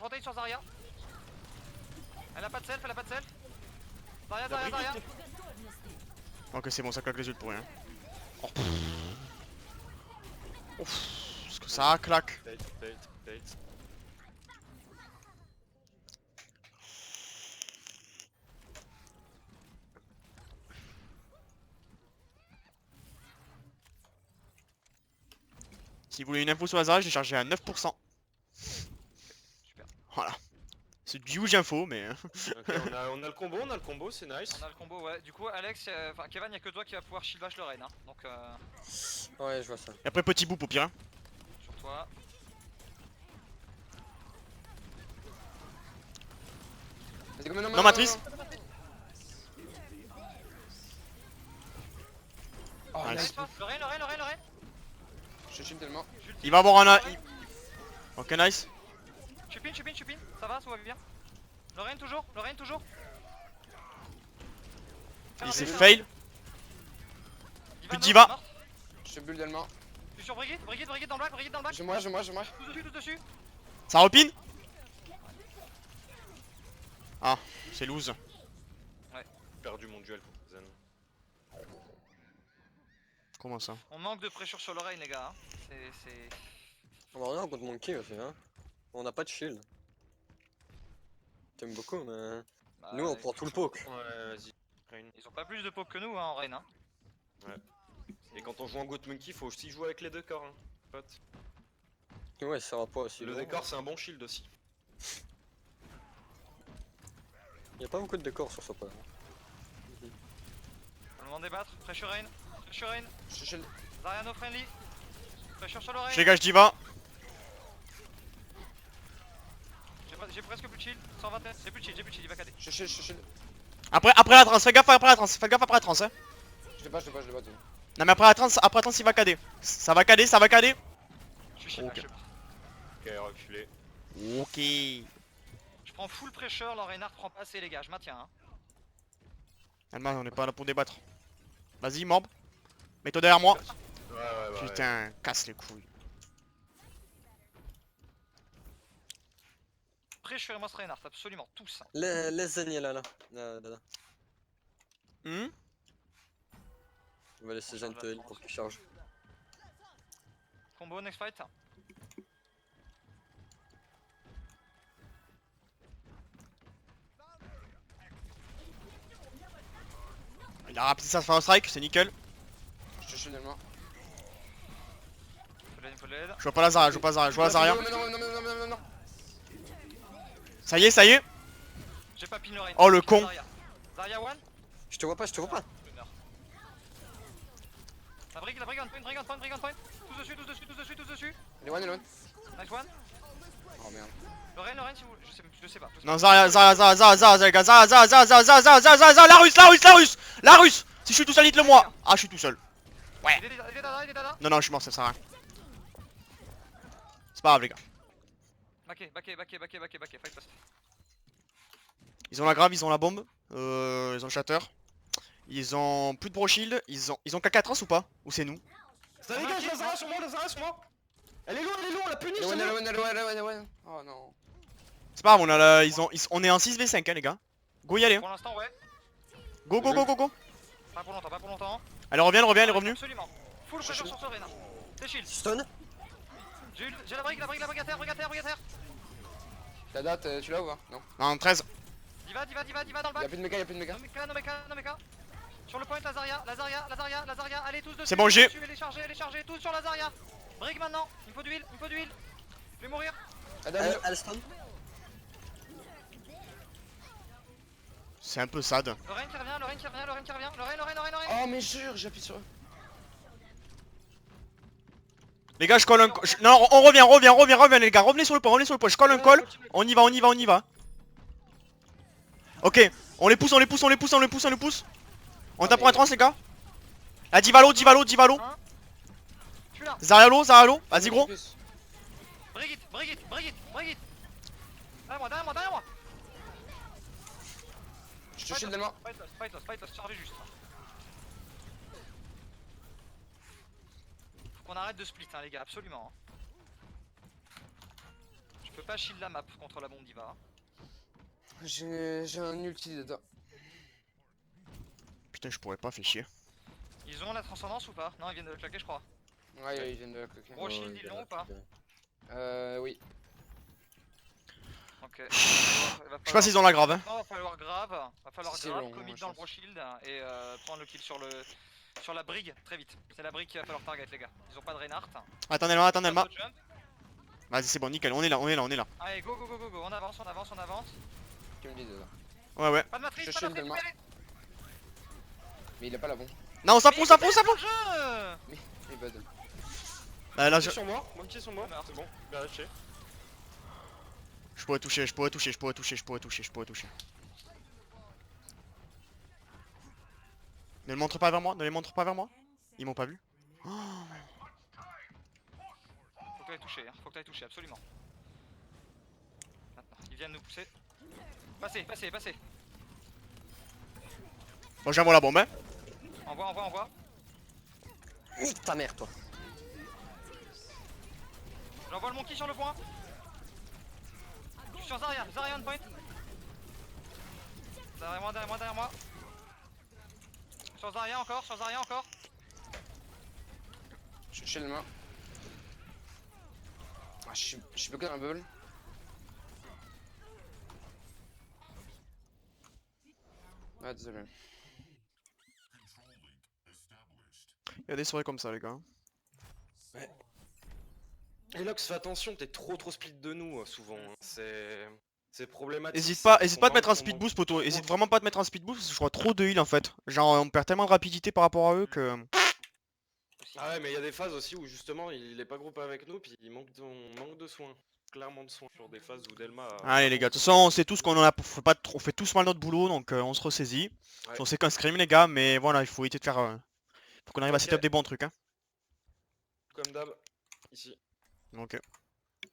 Speaker 3: Elle a pas de self. Zarya.
Speaker 4: Ok, c'est bon, ça claque les yeux pour rien. Oh, Ouf, parce que ça claque.
Speaker 2: Tate.
Speaker 4: Si vous voulez une info sur Lazare, j'ai chargé à 9%.
Speaker 3: Super.
Speaker 4: Voilà. C'est du huge info, mais.
Speaker 2: Ok, on a le combo, c'est nice.
Speaker 3: On a le combo, ouais. Du coup, Alex, enfin Kevin, y'a que toi qui va pouvoir shield vache le Rain. Hein. Donc,
Speaker 5: Ouais, je vois ça.
Speaker 4: Et après, petit bout au pire. Hein.
Speaker 3: sur toi.
Speaker 1: Vas-y, go,
Speaker 4: Non, matrice.
Speaker 1: Oh,
Speaker 4: Nice.
Speaker 1: nice.
Speaker 3: Le Rain.
Speaker 1: Je suis Delmar.
Speaker 4: Il va avoir un. Ok, nice.
Speaker 3: Je suis pin. Ça va, tout va bien. Lorraine toujours, Lorraine toujours.
Speaker 4: Il s'est
Speaker 3: Faire un
Speaker 4: fail.
Speaker 3: Diva,
Speaker 4: Diva.
Speaker 3: non, morte.
Speaker 1: Je suis bulle d'Elma.
Speaker 3: Je suis sur Brigitte, Brigitte, Brigitte dans le back, Brigitte dans le back.
Speaker 1: J'ai moi, j'ai moi, j'ai moi.
Speaker 3: Tous dessus, tous dessus.
Speaker 4: Ça repine. Ah, c'est loose.
Speaker 2: J'ai perdu mon duel contre Zen.
Speaker 4: Comment ça?
Speaker 3: On manque de pressure sur Lorraine, les gars. Hein. C'est.
Speaker 5: On va revenir contre Monkey aussi, hein. On n'a pas de shield. T'aimes beaucoup, mais.
Speaker 3: Bah,
Speaker 5: Nous, on prend tout le poke.
Speaker 2: Ouais, vas-y. Rain.
Speaker 3: Ils ont pas plus de poke que nous hein, en Reign. Hein.
Speaker 2: Et quand on joue en Goat Monkey, faut aussi jouer avec les deux corps. Hein, pote.
Speaker 5: Ouais, ça va pas aussi.
Speaker 2: Le décor, c'est un bon shield aussi.
Speaker 5: Y'a pas beaucoup de décors sur ce point.
Speaker 3: Au moment de débattre, pressure Reign, pressure Reign,
Speaker 1: Je suis shield.
Speaker 3: Zarya no friendly. Pressure sur Lorraine.
Speaker 4: Je dégage Diva.
Speaker 3: J'ai presque plus de shield, 121, j'ai plus de shield, il va cader.
Speaker 1: Je suis shield, je suis shield.
Speaker 4: Après la trans, fais gaffe après la trans, fais gaffe après la trans, hein.
Speaker 1: Je l'ai pas, je l'ai pas, je l'ai pas.
Speaker 4: Non mais après la trans il va cader. Ça va cader, ça va cader.
Speaker 3: Je suis shield,
Speaker 4: Ok.
Speaker 3: là, je sais pas.
Speaker 2: Ok, reculé.
Speaker 4: Ok.
Speaker 3: Je prends full pressure, Reinhardt prend pas assez les gars, je maintiens. Hein.
Speaker 4: Alma, on est pas là pour débattre. Vas-y, morbe. Mets-toi derrière moi.
Speaker 2: Ouais.
Speaker 4: Putain, casse les couilles.
Speaker 3: Pressure et moi Reinhardt, absolument, tous. Hein.
Speaker 5: Laisse Zen là. Là.
Speaker 4: Hmm.
Speaker 5: On va laisser Zen te heal pour qu'il charge.
Speaker 3: Combo, next fight.
Speaker 4: Il a rapide ça sur un strike, c'est nickel.
Speaker 1: Je suis shield d'Elma.
Speaker 3: Faut l'aide.
Speaker 4: Je vois pas la Zarya, je vois pas la Zarya, je vois la Zarya.
Speaker 1: Non.
Speaker 4: Ça y est.
Speaker 3: J'ai pas pin Lorraine.
Speaker 4: Oh, le
Speaker 3: Pin
Speaker 4: con.
Speaker 3: Zarya one.
Speaker 5: Je te vois pas.
Speaker 3: Je meurs. La brigue on point. Tous dessus.
Speaker 1: Elle est one, elle est one.
Speaker 3: Nice one.
Speaker 1: Oh merde.
Speaker 3: Lorraine, si vous. Je sais pas.
Speaker 4: Non, Zarya, les gars, Zarya, la russe. Si je suis tout seul, dites-le moi. Ah, je suis tout seul.
Speaker 3: Il est dada.
Speaker 4: Non, je suis mort, ça sert à rien. C'est pas grave, les gars.
Speaker 3: Backé, fight fast.
Speaker 4: Ils ont la grave, ils ont la bombe. Ils ont le shatter. Ils ont plus de bro shield. Ils ont K4 trans ou pas? Ou c'est nous?
Speaker 2: Ça les gars, la Zarya sur moi. Elle est loin, on l'a puni.
Speaker 1: Elle est one. Oh non.
Speaker 4: C'est pas grave, on est en 6v5 hein, les gars. Go y aller. Hein.
Speaker 3: Pour l'instant, ouais.
Speaker 4: Go.
Speaker 3: Pas pour longtemps.
Speaker 4: Elle revient, elle est revenue.
Speaker 3: Absolument. Full pressure sur Sorena. C'est shield.
Speaker 5: Stun.
Speaker 3: J'ai la brigue à terre.
Speaker 1: La date, tu l'as ou pas? Non.
Speaker 4: En 13.
Speaker 3: Diva dans le
Speaker 1: Y'a
Speaker 3: bac.
Speaker 1: plus de méga.
Speaker 3: No mecha. Sur le point, la Zarya. Allez, tous dessus.
Speaker 4: C'est bon, j'ai.
Speaker 3: Elle est chargée, tous sur la Zarya. Brigue maintenant. Il me faut d'huile. Je vais mourir.
Speaker 5: Elle stun.
Speaker 4: C'est un peu sad.
Speaker 3: Lorraine qui revient. Lorraine.
Speaker 1: Oh mais jure, j'appuie sur eux.
Speaker 4: Les gars, je colle un... Non, on revient les gars. Revenez sur le point. Je colle un call. On y va. Ok. On les pousse. On tape pour un trans, les gars. La Divalo.
Speaker 3: Je suis là.
Speaker 4: Zarya low. Vas-y, gros.
Speaker 3: Brigitte. Derrière moi.
Speaker 1: Je suis shield d'Elma.
Speaker 3: Fight loss, chargez juste. Faut qu'on arrête de split, hein, les gars, absolument. Hein. Je peux pas shield la map contre la bombe Diva. Hein.
Speaker 1: J'ai un ulti dedans.
Speaker 4: Putain, je pourrais pas, fait chier.
Speaker 3: Ils ont la transcendance ou pas? Non, ils viennent de le claquer, je crois.
Speaker 1: Ouais, ils viennent de la claquer.
Speaker 3: Gros shield, ils l'ont ou pas?
Speaker 1: Oui.
Speaker 3: Ok.
Speaker 4: Je sais pas s'ils ont la grave. Hein.
Speaker 3: Non, va falloir grave,
Speaker 1: C'est long,
Speaker 3: commit
Speaker 1: moi, je
Speaker 3: dans le
Speaker 1: pense.
Speaker 3: bro shield et prendre le kill sur la brigue très vite. C'est la brigue qu'il va falloir target, les gars. Ils ont pas de Reinhardt.
Speaker 4: Attendez-moi.
Speaker 3: Jump.
Speaker 4: Vas-y, c'est bon, nickel. On est là.
Speaker 3: Allez, go. On avance.
Speaker 1: Tu me dis dedans.
Speaker 4: Ouais.
Speaker 3: Pas de matrice,
Speaker 1: Je
Speaker 3: pas de
Speaker 1: shield
Speaker 3: matrice,
Speaker 1: Elma.
Speaker 3: libéré.
Speaker 1: Mais il a pas la bombe.
Speaker 4: Non, ça pousse.
Speaker 1: Il bud.
Speaker 4: Là, je...
Speaker 2: Sur moi, mon petit sur moi. C'est bon, bien lâché.
Speaker 4: Je pourrais toucher. Ne les montre pas vers moi. Ils m'ont pas vu.
Speaker 3: Faut que t'ailles toucher, absolument. Maintenant, ils viennent nous pousser. Passez, passez, passez.
Speaker 4: Bon, j'envoie la bombe, hein.
Speaker 3: Envoie, envoie, envoie.
Speaker 5: Nique ta mère, toi.
Speaker 3: J'envoie le monkey sur le point. Je suis sur Zarya, Zarya on point. Derrière moi, derrière moi, derrière moi. Sur Zarya encore, sur Zarya encore.
Speaker 1: Je suis chez le main. Ah, je suis bloqué dans la bubble. Ah, désolé.
Speaker 4: Il y a des soirées comme ça, les gars.
Speaker 2: Et Lox, fais attention, t'es trop split de nous souvent. Hein. C'est problématique.
Speaker 4: Hésite
Speaker 2: ça.
Speaker 4: pas
Speaker 2: On
Speaker 4: à te mettre un
Speaker 2: manque-
Speaker 4: speed
Speaker 2: on
Speaker 4: boost, poto. Hésite vraiment pas à te mettre un speed boost parce que je crois trop de heal en fait. Genre, on perd tellement de rapidité par rapport à eux que.
Speaker 2: Ah ouais, mais il y a des phases aussi où justement il est pas groupé avec nous, puis on manque de soins. Clairement de soins sur des phases où Delma.
Speaker 4: Allez, les gars, de toute façon, on sait tous qu'on en a. On fait tous mal notre boulot donc on se ressaisit.
Speaker 2: Ouais.
Speaker 4: On sait qu'un scrim, les gars, mais voilà, il faut éviter de faire. Faut qu'on arrive à
Speaker 2: Ok.
Speaker 4: setup des bons trucs, hein.
Speaker 2: Comme d'hab, ici.
Speaker 4: Ok.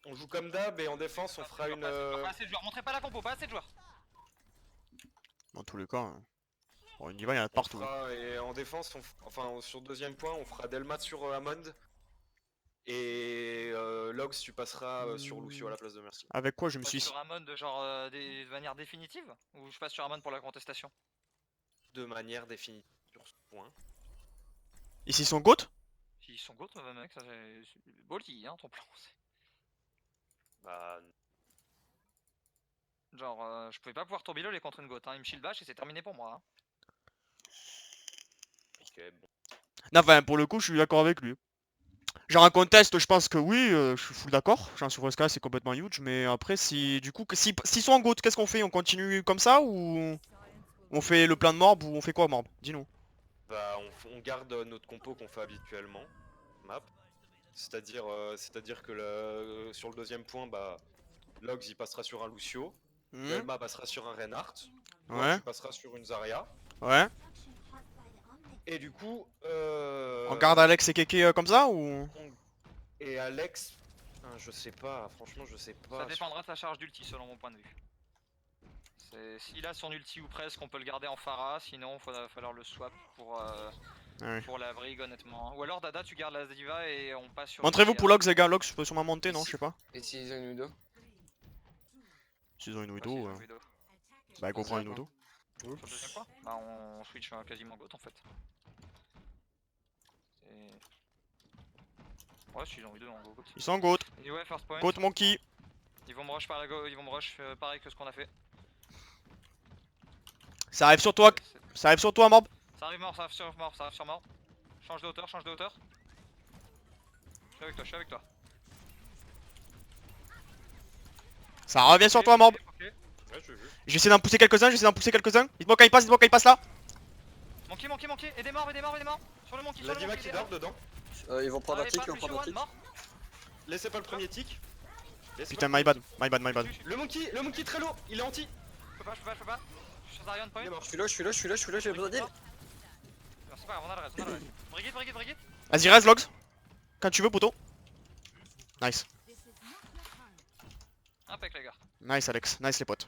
Speaker 2: On joue comme d'hab et en défense on fera une.
Speaker 3: Pas assez de joueurs, montrez pas la compo, pas assez de joueurs.
Speaker 4: Dans tous les cas. Bon, une diva, il y en a de partout. hein.
Speaker 2: Et en défense, enfin sur deuxième point, on fera Delma sur Amond. Et Logs, tu passeras sur Lucio à la place de Mercy.
Speaker 4: Avec quoi je me
Speaker 3: Je
Speaker 4: suis.
Speaker 3: passe sur Amon de genre de manière définitive ou je passe sur Amon pour la contestation?
Speaker 2: De manière définie sur ce point.
Speaker 4: Ici sont GOAT.
Speaker 3: S'ils sont go, mec, ça c'est ballsy hein ton plan.
Speaker 2: Bah.
Speaker 3: Genre je pouvais pas pouvoir tourbillon les contre une goat, hein. Il me shield bash et c'est terminé pour moi. Hein.
Speaker 2: Ok, bon.
Speaker 4: Non, enfin, pour le coup, je suis d'accord avec lui. Genre un contest, je pense que oui, je suis full d'accord. Genre sur Oscar, c'est complètement huge, mais après, si du coup, s'ils sont en GOAT, qu'est-ce qu'on fait? On continue comme ça ou on fait le plan de Morb ou on fait quoi, Morb? Dis-nous.
Speaker 2: Bah, on garde notre compo qu'on fait habituellement. Map. C'est-à-dire que sur le deuxième point, bah, Logs il passera sur un Lucio.
Speaker 4: Hmm.
Speaker 2: Delma passera sur un Reinhardt. Toi,
Speaker 4: Ouais,
Speaker 2: tu passeras sur une Zarya.
Speaker 4: ouais.
Speaker 2: Et du coup,
Speaker 4: On garde Alex et Keke comme ça ou?
Speaker 2: Et Alex, je sais pas, franchement je sais pas.
Speaker 3: Ça dépendra de sa charge d'ulti selon mon point de vue. S'il a son ulti ou presque, on peut le garder en Pharah, sinon il va falloir le swap
Speaker 4: Ouais.
Speaker 3: pour la Brig honnêtement. Ou alors Dada tu gardes la Diva et on passe sur...
Speaker 4: Montrez-vous
Speaker 3: Lucia.
Speaker 4: pour Logs, les gars. Logs, je peux sûrement monter, non? Je sais pas.
Speaker 1: Et s'ils ont une Udo?
Speaker 4: S'ils ont une
Speaker 3: Ouais,
Speaker 4: Widow,
Speaker 3: s'ils ont Widow.
Speaker 4: bah go prendre une Widow.
Speaker 3: Sur le deuxième point bah on switch quasiment GOAT en fait. Ouais s'ils ont Widow on go GOAT.
Speaker 4: Ils sont en GOAT.
Speaker 3: Et ouais first point.
Speaker 4: GOAT Monkey.
Speaker 3: Ils vont me rush par la go, ils vont me rush pareil que ce qu'on a fait.
Speaker 4: Ça arrive sur toi. Ça arrive sur toi, Morb.
Speaker 3: Ça arrive mort, ça arrive sur mort, ça arrive sur mort. Change de hauteur, change de hauteur. Je suis avec toi, je suis avec toi.
Speaker 4: Ça revient sur toi, Morb.
Speaker 3: Ok.
Speaker 2: Ouais, j'ai vu.
Speaker 4: Je vais essayer d'en pousser quelques-uns. Dites-moi quand il passe,
Speaker 3: Monkey, aidez mort. Sur le monkey,
Speaker 2: La
Speaker 3: sur le
Speaker 2: Diva
Speaker 3: monkey.
Speaker 2: qui dort dedans.
Speaker 5: Ils vont prendre un
Speaker 3: Allez,
Speaker 5: tick,
Speaker 3: pas
Speaker 5: ils vont
Speaker 3: Lucio
Speaker 5: prendre un
Speaker 3: one,
Speaker 5: tick.
Speaker 3: mort.
Speaker 2: Laissez pas le premier tick. Laissez
Speaker 4: Putain,
Speaker 2: pas
Speaker 4: my bad.
Speaker 2: Le monkey très low, il est anti.
Speaker 3: Je peux pas. Je suis sur Zarion point.
Speaker 2: Il est mort.
Speaker 5: Je suis là, j'ai besoin d'heal.
Speaker 3: Non, c'est pas grave, on a le reste. Brigitte.
Speaker 4: Vas-y, reste, Logs. Quand tu veux, poteau. Nice.
Speaker 3: Impec les gars.
Speaker 4: Nice, Alex. Nice, les potes.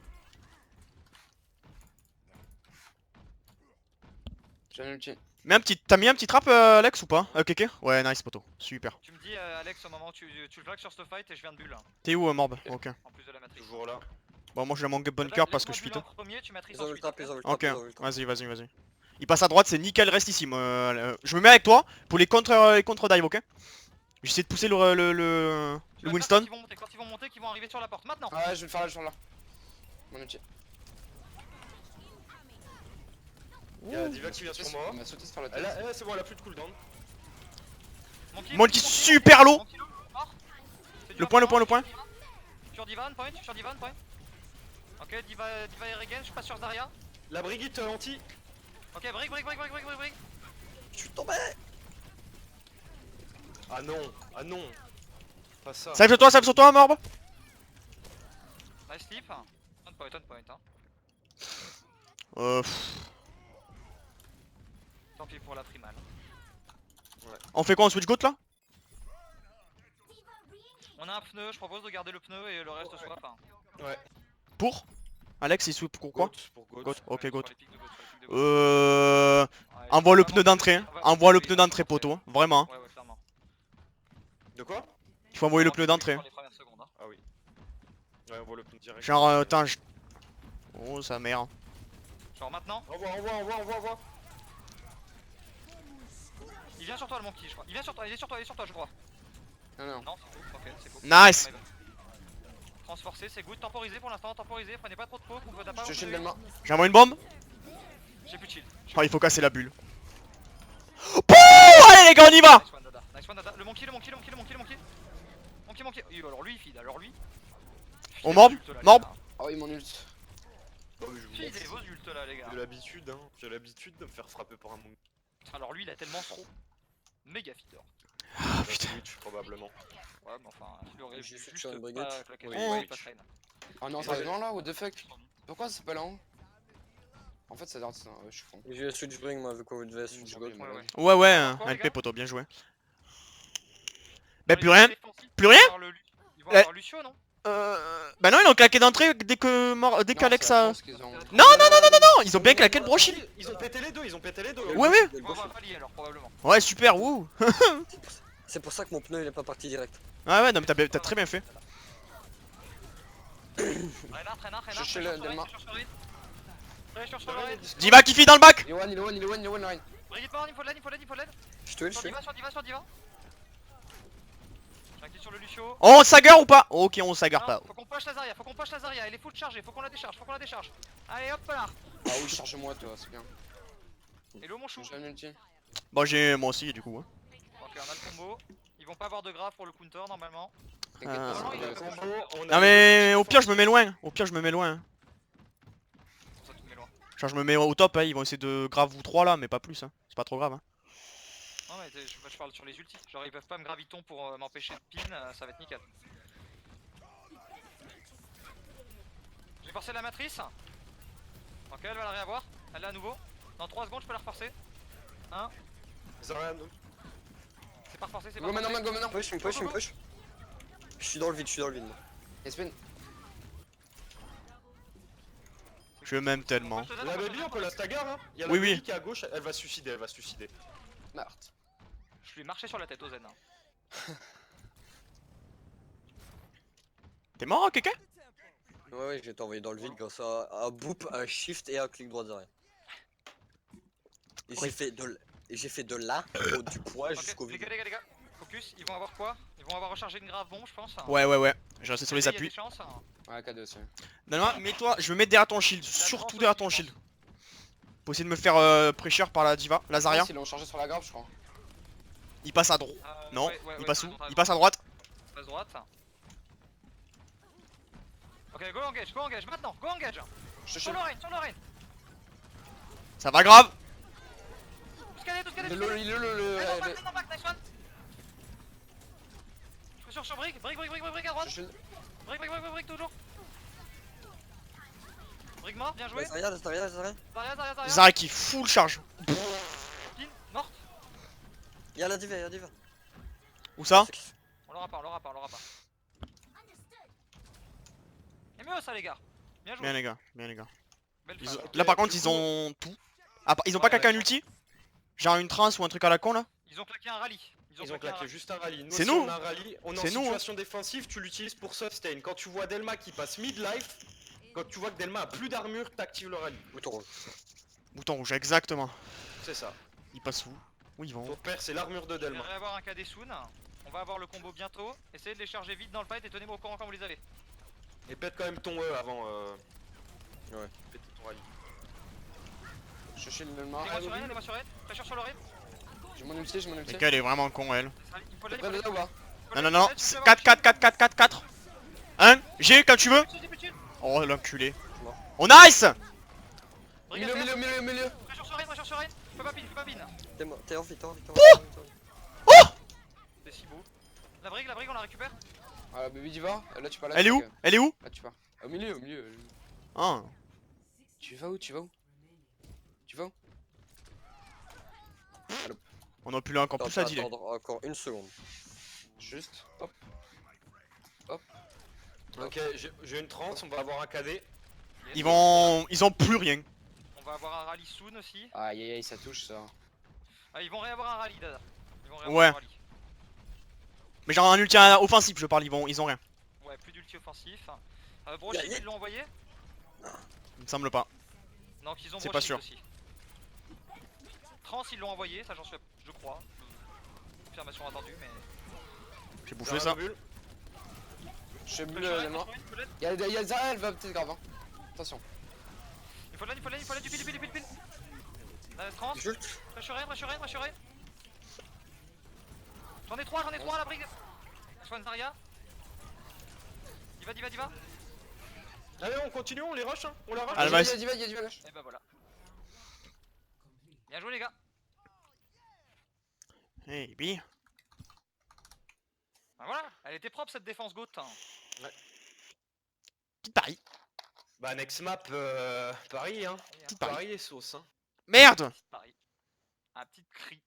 Speaker 1: J'ai un ulti.
Speaker 4: T'as mis un petit trap, Alex, ou pas? Keke? Ouais, nice, poteau. Super.
Speaker 3: Tu me dis Alex au moment où tu le flags sur ce fight et je viens de bulle. Hein,
Speaker 4: T'es où, Morb? Ok.
Speaker 3: en plus de la matrice.
Speaker 2: Toujours là.
Speaker 4: Bon, moi, je mon
Speaker 3: Dada,
Speaker 4: bunker parce que je
Speaker 3: laisse-moi
Speaker 4: suis.
Speaker 3: bulle en premier, tu matrices
Speaker 5: Ils ont
Speaker 3: ensuite.
Speaker 5: ultra, ils ont ultra,
Speaker 4: Ok,
Speaker 5: ils ont ultra.
Speaker 4: vas-y. Il passe à droite, c'est nickel, reste ici. Je me mets avec toi pour les contre dive, ok? J'essaie de pousser le
Speaker 3: Tu vas
Speaker 4: Winston.
Speaker 3: faire Quand ils vont monter, qu'ils vont arriver sur la porte. Maintenant.
Speaker 1: Ah ouais, je vais le faire là, je vais là. Mon ulti.
Speaker 2: Il y a la Diva qui vient sur moi.
Speaker 1: On m'a sauté se faire la
Speaker 2: Elle
Speaker 1: tête.
Speaker 2: c'est bon, elle a plus de cooldown.
Speaker 4: Monkey super low.
Speaker 3: Monkey low, mort. C'est
Speaker 4: Le
Speaker 3: dur,
Speaker 4: point.
Speaker 3: Sur Divan point. Ok, Diva et Regen, je passe sur Zarya.
Speaker 2: La Brigitte anti.
Speaker 3: Ok, brick.
Speaker 5: Je suis tombé.
Speaker 2: Ah non. Pas ça.
Speaker 4: Ça arrive sur toi, Morb.
Speaker 3: Nice sleep. On point. Hein. Tant pis pour la primale.
Speaker 4: On fait quoi, on switch goat là?
Speaker 3: On a un pneu, je propose de garder le pneu et le reste swap. Hein.
Speaker 2: Ouais.
Speaker 4: Pour? Alex, il sweep pour quoi?
Speaker 2: Goat, pour Goat.
Speaker 4: Goat, ok,
Speaker 3: Sur
Speaker 4: goat.
Speaker 3: les pics de Goat, sur les pics de Goat. Ouais,
Speaker 4: Envoie le
Speaker 3: vraiment,
Speaker 4: pneu d'entrée, hein.
Speaker 3: on va-
Speaker 4: Envoie le
Speaker 3: oui,
Speaker 4: pneu
Speaker 3: on va
Speaker 4: d'entrée,
Speaker 3: forcer.
Speaker 4: poto, hein. Vraiment.
Speaker 3: Ouais, ouais, clairement.
Speaker 2: De quoi?
Speaker 4: Il faut envoyer le
Speaker 3: Vraiment,
Speaker 4: pneu
Speaker 3: tu peux
Speaker 4: d'entrée.
Speaker 3: sur les premières secondes, hein.
Speaker 2: Ah oui. Ouais, on voit le pneu direct.
Speaker 4: Genre, attends, oh, sa mère.
Speaker 3: Genre maintenant,
Speaker 2: Envoie.
Speaker 3: il vient sur toi le monkey, je crois. Il vient sur toi, il est sur toi, je crois.
Speaker 1: Non.
Speaker 3: Non, c'est cool, ok, c'est cool.
Speaker 4: Nice.
Speaker 3: Transforcé, c'est good. Temporisé pour l'instant, temporisé. Prenez pas trop de poke, on peut taper.
Speaker 1: Je te shield Delma.
Speaker 4: J'envoie une bombe.
Speaker 3: J'ai plus de shield.
Speaker 4: Oh, il faut casser la bulle. Pouh, allez les gars, on y va.
Speaker 3: Nice one, Dada. Nice one, Dada. Le monkey. Monkey. Alors lui, il feed. Alors lui.
Speaker 4: On morbe. Morbe.
Speaker 1: Ah oui, mon ult.
Speaker 2: Oh, oui, je vous
Speaker 3: Feedez vos ults là, les gars.
Speaker 2: J'ai l'habitude, hein. J'ai l'habitude de me faire frapper par un monkey.
Speaker 3: Alors lui, il a tellement trop. Méga feeder.
Speaker 4: Ah putain.
Speaker 2: Twitch, probablement.
Speaker 3: Ouais, mais enfin, il aurait
Speaker 5: J'ai fait
Speaker 3: juste
Speaker 5: sur une
Speaker 3: pas
Speaker 5: brigade.
Speaker 3: claqué.
Speaker 2: Oui,
Speaker 3: Ouais,
Speaker 2: oui.
Speaker 3: pas train.
Speaker 1: Oh non, ça arrive là, what the fuck? Pourquoi c'est pas là haut? En fait, ça a l'air de ça, ouais, je suis con.
Speaker 5: J'ai switch bring moi vu qu'on vous devait switch goat.
Speaker 3: Ouais, ouais.
Speaker 4: Ouais, ouais, hein.
Speaker 3: Quoi, les
Speaker 4: LP,
Speaker 3: gars
Speaker 4: poto, bien joué. Bah,
Speaker 3: Dans
Speaker 4: plus
Speaker 3: les
Speaker 4: rien.
Speaker 3: défensifs,
Speaker 4: Plus rien
Speaker 3: ils vont avoir le Ils vont
Speaker 4: La-
Speaker 3: avoir Lucio, non?
Speaker 4: Bah non, ils ont claqué d'entrée dès que
Speaker 1: Non,
Speaker 4: qu'Alex
Speaker 1: c'est la
Speaker 4: a...
Speaker 1: France qu'ils ont.
Speaker 4: Non, ils ont bien claqué le brochil.
Speaker 2: Ils ont pété les deux.
Speaker 4: Ouais, ouais.
Speaker 3: Ils vont avoir rallye alors, probablement.
Speaker 4: Ouais, super, wouh.
Speaker 5: C'est pour ça que mon pneu il est pas parti direct.
Speaker 4: Ouais, non, mais t'as très bien fait.
Speaker 3: Reinhardt,
Speaker 1: Je suis le Delma.
Speaker 3: Pressure sur le raid.
Speaker 4: Diva qui file dans le bac.
Speaker 1: Il est one, line.
Speaker 3: Brigitte mort, il faut de l'aide.
Speaker 5: Je te
Speaker 3: Sur
Speaker 5: le
Speaker 3: Diva. J'inquiète sur le Lucio.
Speaker 4: On sagar ou pas? Ok, on sagar
Speaker 3: Non,
Speaker 4: pas.
Speaker 3: faut qu'on push Lazaria, elle est full chargée, faut qu'on la décharge. Allez hop là.
Speaker 1: Ah oui, charge-moi toi, c'est bien.
Speaker 3: Hello mon chou.
Speaker 1: J'ai un ulti.
Speaker 4: Bon, j'ai moi aussi, du coup. Hein.
Speaker 3: Ok, on a le combo. Ils vont pas avoir de grave pour le counter normalement.
Speaker 1: T'inquiète
Speaker 4: Ah.
Speaker 1: pas,
Speaker 3: Non, il a
Speaker 1: c'est
Speaker 3: pas
Speaker 1: pas
Speaker 3: combo.
Speaker 4: Non, mais au pire, je me mets loin. Hein.
Speaker 3: Ça, tu mets loin.
Speaker 4: Genre, je me mets au top, hein. Ils vont essayer de grave vous 3 là, mais pas plus. Hein. C'est pas trop grave. Hein.
Speaker 3: Non, mais je parle sur les ultis. Genre, ils peuvent pas me graviton pour m'empêcher de pin, ça va être nickel. J'ai forcé la matrice. Ok, elle va la réavoir. Elle l'a à nouveau. Dans 3 secondes, je peux la reforcer. 1.
Speaker 2: Zarya,
Speaker 3: C'est pas reforcé, c'est pas
Speaker 1: Go maintenant,
Speaker 3: reforcé.
Speaker 1: go maintenant.
Speaker 5: Push, il me push. Je suis dans le vide, moi.
Speaker 1: Espin.
Speaker 4: Je m'aime tellement.
Speaker 2: La baby, on peut la stagger, hein. Y'a la
Speaker 4: Oui,
Speaker 2: baby
Speaker 4: oui.
Speaker 2: qui est à gauche, elle va se suicider.
Speaker 1: Merde.
Speaker 3: Je lui ai marché sur la tête, Ozen. Hein.
Speaker 4: T'es mort, hein, quelqu'un?
Speaker 5: Ouais, j'ai été envoyé dans le vide grâce à un boop, un shift et un clic droit derrière. Et j'ai fait de là, du poids jusqu'au
Speaker 3: Ok,
Speaker 5: vide.
Speaker 3: les gars. Focus, ils vont avoir quoi? Ils vont avoir rechargé une grave bombe, je pense.
Speaker 4: Ouais. Je reste sur les
Speaker 3: Il y a
Speaker 4: appuis.
Speaker 3: des chances, hein.
Speaker 1: Ouais, K2 aussi.
Speaker 4: Non, mets-toi, je me mets derrière ton shield. Surtout derrière ton shield. Pour essayer de me faire pressure par la diva, Lazaria.
Speaker 1: Ils l'ont chargé sur la grave, je crois.
Speaker 4: Il passe à droite. Non,
Speaker 3: Ouais,
Speaker 4: il passe où?
Speaker 3: t'as raison,
Speaker 4: Il passe à droite.
Speaker 3: passe droite. Ok, go engage, maintenant, go engage.
Speaker 1: Je te
Speaker 3: Sur
Speaker 1: shield.
Speaker 3: le rain.
Speaker 4: Ça va grave.
Speaker 3: Tout scanner. Non, back, nice one. Je suis sur brick à droite.
Speaker 1: Je shield.
Speaker 3: Brick toujours. Brick mort, bien joué.
Speaker 5: Zarya.
Speaker 3: Zarya.
Speaker 4: Zara qui full charge.
Speaker 3: Pin, morte.
Speaker 5: Y'a la diva.
Speaker 4: Où ça?
Speaker 3: On l'aura pas. Et mieux ça les gars. Bien joué.
Speaker 4: Bien les gars.
Speaker 3: Belle
Speaker 4: Ils
Speaker 3: phase.
Speaker 4: ont- Là par contre ils ont tout. Ah, ils ont pas claqué un ulti? Genre une trance ou un truc à la con là?
Speaker 3: Ils ont claqué un rallye.
Speaker 2: Ils ont claqué juste un rallye.
Speaker 4: C'est
Speaker 2: si
Speaker 4: nous.
Speaker 2: On a un rallye, on est en
Speaker 4: C'est nous, hein.
Speaker 2: situation défensive, tu l'utilises pour sustain. Quand tu vois Delma qui passe mid-life, quand tu vois que Delma a plus d'armure, t'actives le rallye.
Speaker 4: Bouton rouge, exactement.
Speaker 2: C'est ça.
Speaker 4: Ils passent où? Où ils vont?
Speaker 2: Ton père, c'est l'armure de
Speaker 3: On
Speaker 2: Delma.
Speaker 3: va avoir un KD soon. On va avoir le combo bientôt. Essayez de les charger vite dans le fight et tenez-moi au courant quand vous les avez.
Speaker 2: Et pète quand même ton E avant.
Speaker 5: Ouais.
Speaker 2: Pète ton rallye.
Speaker 1: Je shield Delma.
Speaker 3: Allez-moi sur raid. Pressure sur le raid.
Speaker 1: J'ai mon ulti.
Speaker 4: Et qu'elle est vraiment con elle.
Speaker 3: Il faut
Speaker 1: T'es
Speaker 3: l'aide,
Speaker 1: prêt là ou pas?
Speaker 4: Non. 4. 1, G quand tu veux. Oh l'enculé. Oh nice.
Speaker 1: Milieu.
Speaker 3: Pressure sur raid. Je peux pas pin.
Speaker 5: T'es en vide.
Speaker 3: C'est si beau. La brigue, on la récupère.
Speaker 1: Ah, baby diva. Là, tu pars là.
Speaker 4: Elle est où? Elle est où?
Speaker 1: Là, tu pars. Au milieu.
Speaker 4: Ah.
Speaker 1: Tu vas où?
Speaker 4: On a pu là encore plus à dealer.
Speaker 5: Encore une seconde.
Speaker 1: Juste. Hop.
Speaker 2: Ok, j'ai une 30, on va avoir un KD.
Speaker 4: Ils vont... Ils ont plus rien.
Speaker 3: On va avoir un rallye soon aussi.
Speaker 1: Aïe aïe aïe, ça touche ça.
Speaker 3: Ah, ils vont réavoir un rallye, Dada. Ils vont
Speaker 4: Ouais.
Speaker 3: un rallye.
Speaker 4: Mais genre un ulti offensif, je parle, ils ont rien.
Speaker 3: Ouais, plus d'ulti offensif. Brochid, ils l'ont envoyé?
Speaker 4: Il me semble pas.
Speaker 3: Non, qu'ils ont
Speaker 4: C'est
Speaker 3: Brochid
Speaker 4: pas sûr.
Speaker 3: aussi. Trans, ils l'ont envoyé, ça j'en suis, je crois. Confirmation attendue, mais.
Speaker 4: J'ai bouffé ça.
Speaker 1: Je suis bleu,
Speaker 3: Pressure
Speaker 1: elle est
Speaker 3: raid,
Speaker 1: mort.
Speaker 3: pressure raid,
Speaker 1: Y'a Zara, elle va peut-être grave. Hein. Attention.
Speaker 3: il faut l'aide, du pile. Trans,
Speaker 5: Jult.
Speaker 3: pressure raid. J'en ai 3 à la brigue. Swan Zarya. Diva.
Speaker 2: Allez, on continue, on les rush, hein. On la rush.
Speaker 4: Allez, vas-y.
Speaker 1: Y'a du gauche.
Speaker 3: Et bah voilà. Bien joué les gars.
Speaker 4: Eh bien.
Speaker 3: Bah voilà, elle était propre cette défense goat. Hein.
Speaker 4: Petite Paris.
Speaker 2: Bah, next map, Paris, hein.
Speaker 4: Petite Paris.
Speaker 2: Paris et sauce, hein.
Speaker 4: Merde.
Speaker 3: Pareil. Un petit cri.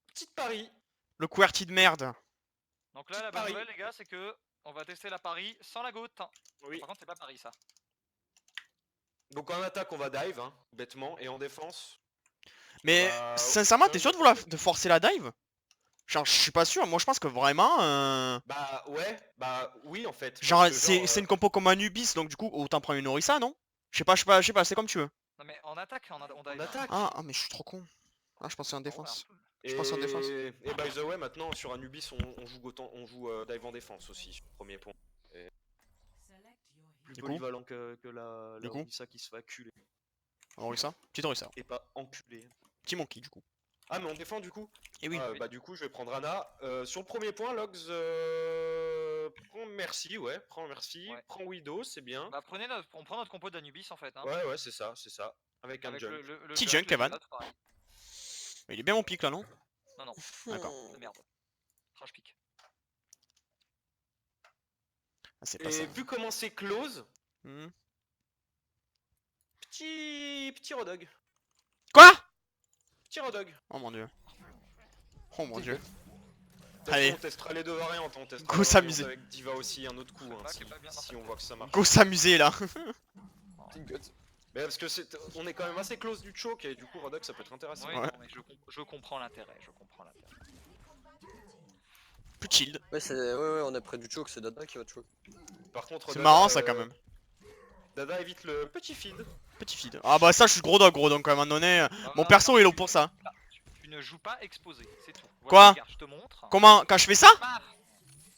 Speaker 2: Petite Paris.
Speaker 4: Le QWERTY de merde.
Speaker 3: Donc là la bonne
Speaker 2: Paris.
Speaker 3: nouvelle les gars c'est que on va tester la Paris sans la goat.
Speaker 2: Oui.
Speaker 3: Par contre c'est pas Paris ça.
Speaker 2: Donc en attaque, on va dive, hein, bêtement, et en défense.
Speaker 4: Mais sincèrement, t'es sûr de vouloir de forcer la dive? Genre, je suis pas sûr. Moi, je pense que vraiment.
Speaker 2: Bah ouais, bah oui en fait.
Speaker 4: Genre,
Speaker 2: parce que,
Speaker 4: c'est une compo comme Anubis, donc du coup, autant prendre une Orisa, non? Je sais pas, c'est comme tu veux.
Speaker 3: Non mais en attaque on
Speaker 2: En
Speaker 3: dive.
Speaker 2: attaque.
Speaker 4: Mais je suis trop con. Ah, je pensais en défense. je pense en défense.
Speaker 2: Et by the way, maintenant sur Anubis, on joue dive en défense aussi, premier point.
Speaker 6: Select your
Speaker 2: Plus
Speaker 4: Du coup
Speaker 2: polyvalent que la
Speaker 4: Du coup
Speaker 2: Orisa qui se fait acculer.
Speaker 4: Orisa? Petite Orisa.
Speaker 2: Et pas enculé.
Speaker 4: Petit Monkey, du coup.
Speaker 2: Ah mais on défend du coup.
Speaker 4: Et oui.
Speaker 2: Bah du coup je vais prendre Ana. Sur le premier point, Logs prends merci, ouais, prends merci,
Speaker 3: Ouais.
Speaker 2: prends Widow, c'est bien.
Speaker 3: Bah on prend notre compo d'Anubis en fait. Hein.
Speaker 2: Ouais c'est ça. Avec un
Speaker 3: Avec
Speaker 2: junk.
Speaker 3: le
Speaker 4: Petit
Speaker 3: junk,
Speaker 4: junk, Evan.
Speaker 3: le pareil.
Speaker 4: Il est bien mon pic là, non?
Speaker 3: Non.
Speaker 4: D'accord.
Speaker 3: De merde. Trash pick.
Speaker 4: Ah, c'est pas ça.
Speaker 2: Et vu comment c'est close,
Speaker 4: Hmm.
Speaker 2: petit Rodog.
Speaker 4: Quoi?
Speaker 2: Petit Rodog.
Speaker 4: Oh mon dieu. Oh mon
Speaker 1: Petit
Speaker 4: dieu.
Speaker 1: peu.
Speaker 2: Allez.
Speaker 4: Allez.
Speaker 2: On testera les deux variantes, on testera
Speaker 4: Go
Speaker 2: la variante
Speaker 4: s'amuser.
Speaker 2: avec Diva aussi un autre coup, hein,
Speaker 3: C'est pas bien, non,
Speaker 2: si
Speaker 3: ça
Speaker 2: on
Speaker 3: fait-
Speaker 2: voit que ça marche.
Speaker 4: Go s'amuser là.
Speaker 1: Petite gueule.
Speaker 2: Mais parce que on est quand même assez close du choke et du coup Rodog ça peut être intéressant.
Speaker 3: Oui,
Speaker 4: Ouais.
Speaker 3: non, mais je comprends l'intérêt.
Speaker 4: Plus chill.
Speaker 5: Ouais, ouais, on est près du choke, c'est Dada qui va choke.
Speaker 2: Par contre,
Speaker 4: C'est
Speaker 2: Dada,
Speaker 4: marrant ça quand même.
Speaker 2: Dada évite le petit feed.
Speaker 4: Petit feed. Ah bah ça, je suis gros dog, quand même, à un moment donné. Mon
Speaker 3: Non,
Speaker 4: perso
Speaker 3: non,
Speaker 4: est low
Speaker 3: tu-
Speaker 4: pour ça.
Speaker 3: Tu ne joues pas exposé, c'est tout. Voilà,
Speaker 4: Quoi
Speaker 3: regarde, je te montre.
Speaker 4: Comment? Quand je fais ça?
Speaker 3: Paf.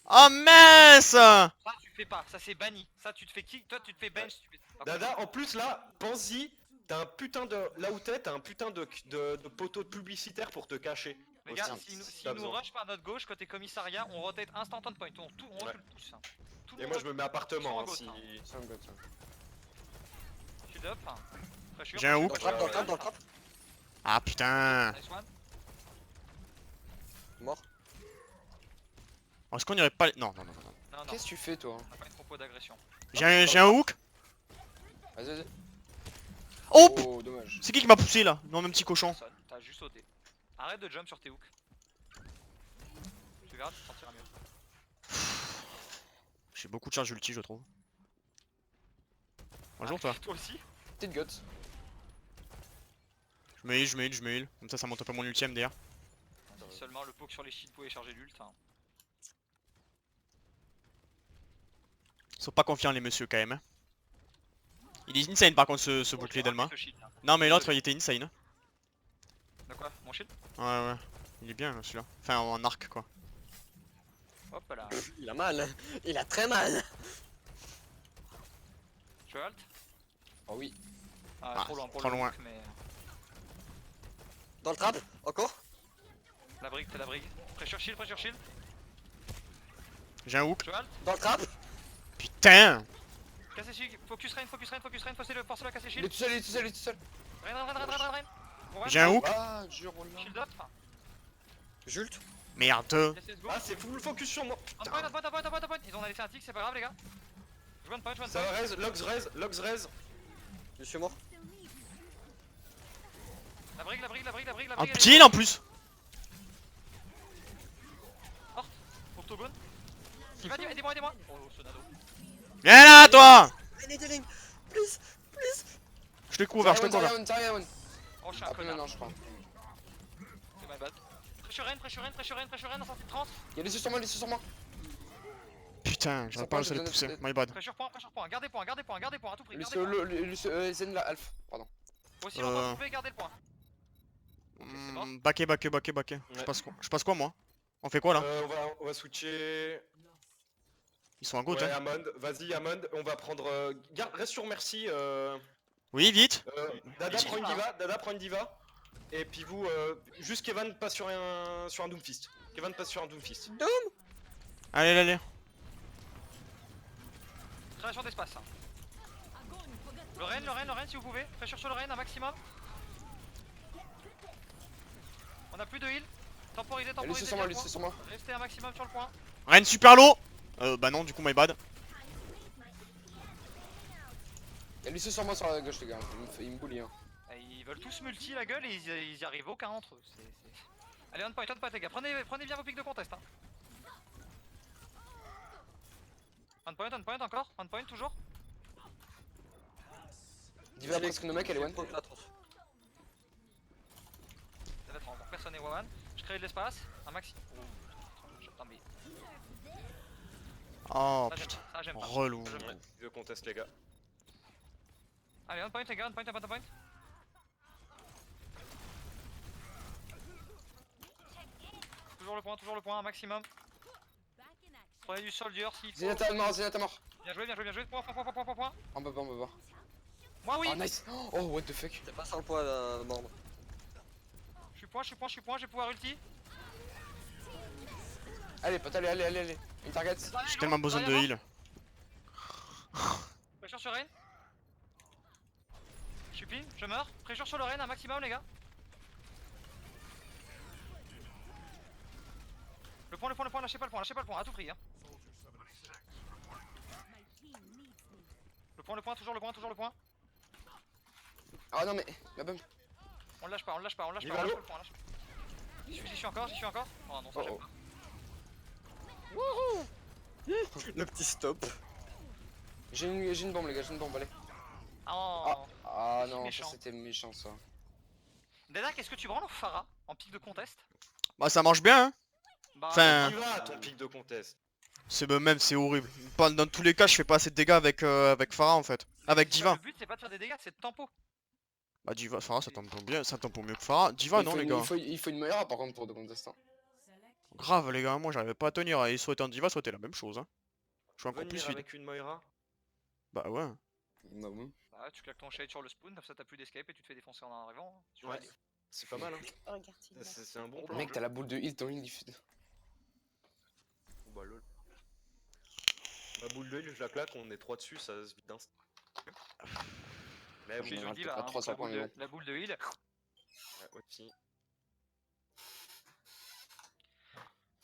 Speaker 4: Oh mince!
Speaker 3: Ça tu fais pas, ça c'est banni. Ça tu te fais kick, toi tu te fais bench. Tu fais...
Speaker 2: Dada, en plus là, pense-y, t'as un putain de. Là où t'as un putain de poteau publicitaire pour te cacher.
Speaker 3: Regarde,
Speaker 2: aussi,
Speaker 3: si
Speaker 2: t'as
Speaker 3: nous
Speaker 2: besoin.
Speaker 3: rush par notre gauche côté commissariat, on rotate instant on point, on
Speaker 2: Ouais.
Speaker 3: recule tous. Hein. Tout le
Speaker 2: Et
Speaker 3: monde
Speaker 2: moi je me mets appartement hein,
Speaker 3: Sur un
Speaker 2: si.
Speaker 3: goat,
Speaker 1: C'est un goat.
Speaker 3: Shield up. Pressure,
Speaker 4: J'ai un hook.
Speaker 3: pressure,
Speaker 5: Dans le trap,
Speaker 3: pressure.
Speaker 5: dans le trap.
Speaker 4: Ah putain.
Speaker 3: Nice one.
Speaker 5: Mort.
Speaker 4: Est-ce qu'on irait pas... Non.
Speaker 3: Non,
Speaker 1: Qu'est-ce que tu fais toi?
Speaker 3: on a pas une propos d'agression.
Speaker 4: J'ai un hook.
Speaker 1: Vas-y.
Speaker 4: Oh!
Speaker 1: Oh, dommage.
Speaker 4: C'est qui m'a poussé là? Non, même petit cochon.
Speaker 3: Personne, t'as juste sauté. Arrête de jump sur tes hooks. Tu verras, tu te sentiras mieux.
Speaker 4: J'ai beaucoup de charge ulti, je trouve. Bonjour toi.
Speaker 3: Toi aussi.
Speaker 1: Petite goat.
Speaker 4: Je me heal. Comme ça monte un peu mon ultime d'ailleurs.
Speaker 3: Si seulement le poke sur les shields pouvait charger l'ult. Hein.
Speaker 4: Ils sont pas confiants les messieurs quand même. Hein. Il est insane par contre ce bouclier d'Elma.
Speaker 3: Ce shield, hein.
Speaker 4: Non mais l'autre il était insane. Hein.
Speaker 3: De quoi? Mon shield?
Speaker 4: Ouais. Il est bien celui-là. Enfin en arc quoi.
Speaker 3: Hop là.
Speaker 5: Il a mal. Il a très mal.
Speaker 3: Tu veux alt?
Speaker 1: Oh oui.
Speaker 3: Ah, trop loin pour
Speaker 4: trop
Speaker 3: le
Speaker 4: loin.
Speaker 3: hook, mais...
Speaker 5: Dans le trap. Encore.
Speaker 3: La brigue, t'es la brigue. Pressure shield.
Speaker 4: J'ai un hook.
Speaker 3: Tu veux alt?
Speaker 5: Dans le trap.
Speaker 4: Putain!
Speaker 3: Casser shield. Focus rain, forcez-le casser
Speaker 1: Il est
Speaker 3: shield.
Speaker 1: tout seul,
Speaker 3: Rain. Bon,
Speaker 4: J'ai un hook.
Speaker 1: Ah, je roule là.
Speaker 3: Shield up.
Speaker 5: Jult.
Speaker 4: Merde!
Speaker 3: Yes, let's go.
Speaker 2: Ah c'est full focus sur moi.
Speaker 3: On
Speaker 2: Putain.
Speaker 3: point. Ils ont laissé un tick, c'est pas grave les gars. Je one point.
Speaker 2: Ça va raise, Logs raise.
Speaker 5: Je suis mort.
Speaker 3: La brigue.
Speaker 4: Un petit heal en plus!
Speaker 3: Octogone. Aidez-moi. Oh, Sonado.
Speaker 4: Viens là toi!
Speaker 5: Allez, Dylan. Please.
Speaker 4: Je l'ai couvert, je l'ai couvert.
Speaker 1: Zarya one.
Speaker 3: Oh, je suis un
Speaker 1: Après
Speaker 3: connard.
Speaker 1: maintenant, je crois.
Speaker 3: C'est my bad. Pressure rain, en sortie de 30.
Speaker 1: Y'a les yeux sur moi, les yeux sur moi.
Speaker 4: Putain, j'arrive pas à réussir à les pousser. My bad.
Speaker 3: Pressure point, gardez point, à tout prix. Gardez
Speaker 1: Lucio,
Speaker 3: point.
Speaker 1: Lucio, Zen là, Alf. Pardon.
Speaker 3: Aussi longtemps que vous pouvez garder le point. c'est bon.
Speaker 4: Backé.
Speaker 2: Ouais.
Speaker 4: Je passe quoi moi? On fait quoi là?
Speaker 2: On va switcher.
Speaker 4: Ils sont à gauche,
Speaker 2: Ouais,
Speaker 4: hein.
Speaker 2: Amond, vas-y Amond, on va prendre. Garde, reste sur Merci.
Speaker 4: Oui, vite.
Speaker 2: Dada prend une diva. Et puis vous, juste Kevin passe sur un Doomfist.
Speaker 4: Allez.
Speaker 3: Création d'espace. Le Rennes, si vous pouvez. Pressure sur le Rennes, un maximum. On a plus de heal. Temporisez.
Speaker 1: Y'a les yeux sur moi, les yeux sur moi.
Speaker 3: Restez un maximum sur le point.
Speaker 4: Rennes super low. Bah non, du coup, my bad.
Speaker 1: Y'a les yeux sur moi sur la gauche, les gars. Il me bully, hein.
Speaker 3: Et ils veulent tous multi la gueule et ils y arrivent aucun entre eux. Allez, on point les gars. Prenez bien vos pics de contest. Hein. On point encore. On point toujours.
Speaker 1: Diva presque no mec, elle est one.
Speaker 3: Ça va être en personne est one. Je crée de l'espace. Un maxi. Oh, putain, mais
Speaker 4: Oh
Speaker 3: ça,
Speaker 4: putain.
Speaker 3: j'aime pas.
Speaker 4: Relou.
Speaker 3: Ça, j'aime pas.
Speaker 2: Je conteste les gars.
Speaker 3: Allez, on point les gars, on point. Toujours le point, un maximum.
Speaker 7: Back in action.
Speaker 3: Prenez du soldier s'il faut.
Speaker 1: Zenyatta mort.
Speaker 3: Bien joué. Point.
Speaker 1: On peut pas.
Speaker 3: Moi oui.
Speaker 1: Oh nice. Oh what the fuck.
Speaker 5: T'es pas sur le point là, mordre.
Speaker 3: Je suis point, je vais pouvoir ulti.
Speaker 1: Allez pote, allez. Une target.
Speaker 4: J'ai tellement besoin de heal.
Speaker 3: Pressure sur Rain. Je suis pin, je meurs. Pressure sur le Rain, un maximum les gars. Le point, lâchez pas le point, à tout prix. Hein.
Speaker 7: My team needs me.
Speaker 3: Le point, toujours le point.
Speaker 1: Ah non mais, la bombe.
Speaker 3: On le lâche pas,
Speaker 2: Il va à l'eau.
Speaker 3: J'y suis encore. Oh non, ça j'aime
Speaker 1: Oh.
Speaker 3: pas.
Speaker 5: Le petit stop.
Speaker 1: J'ai une bombe les gars, allez.
Speaker 3: Oh.
Speaker 1: Ah
Speaker 3: C'est
Speaker 1: non,
Speaker 3: méchant.
Speaker 1: ça c'était méchant ça.
Speaker 3: Dada, qu'est-ce que tu branles au Pharah en pic de contest?
Speaker 4: Bah ça marche bien, hein.
Speaker 3: Bah,
Speaker 4: Enfin,
Speaker 2: Tu vas ton pic de contest.
Speaker 4: c'est horrible. Dans tous les cas, je fais pas assez de dégâts avec Pharah en fait. Avec Diva.
Speaker 3: Le but c'est pas de faire des dégâts, c'est de tempo.
Speaker 4: Bah Diva, Pharah ça tempo bien, ça tempo mieux que Pharah. Diva non les gars.
Speaker 1: Il faut une meilleure par contre pour de contest. Hein.
Speaker 4: Grave les gars, moi j'arrivais pas à tenir. Et soit en Diva, soit t'es la même chose. Hein. Je suis encore plus
Speaker 2: Venir
Speaker 4: vite.
Speaker 2: avec une Moira.
Speaker 4: Bah ouais.
Speaker 1: Bah bon.
Speaker 3: Bah, tu claques ton shade sur le spawn, comme ça t'as plus d'escape et tu te fais défoncer en arrivant.
Speaker 2: Ouais. C'est pas mal hein.
Speaker 8: Regarde, il
Speaker 2: C'est un bon plan.
Speaker 1: Mec, t'as la boule de heal, ton heal diffuse.
Speaker 2: Oh, bah lol. Ma boule d'œil, je la claque, on est 3 dessus, ça se vide d'instant. Mais
Speaker 1: Ok.
Speaker 3: Je
Speaker 2: oui,
Speaker 3: vous le dis
Speaker 1: peut-être
Speaker 3: là,
Speaker 1: pas
Speaker 3: hein,
Speaker 1: 300 points, mais bon.
Speaker 3: la boule de heal.
Speaker 2: ouais, aussi.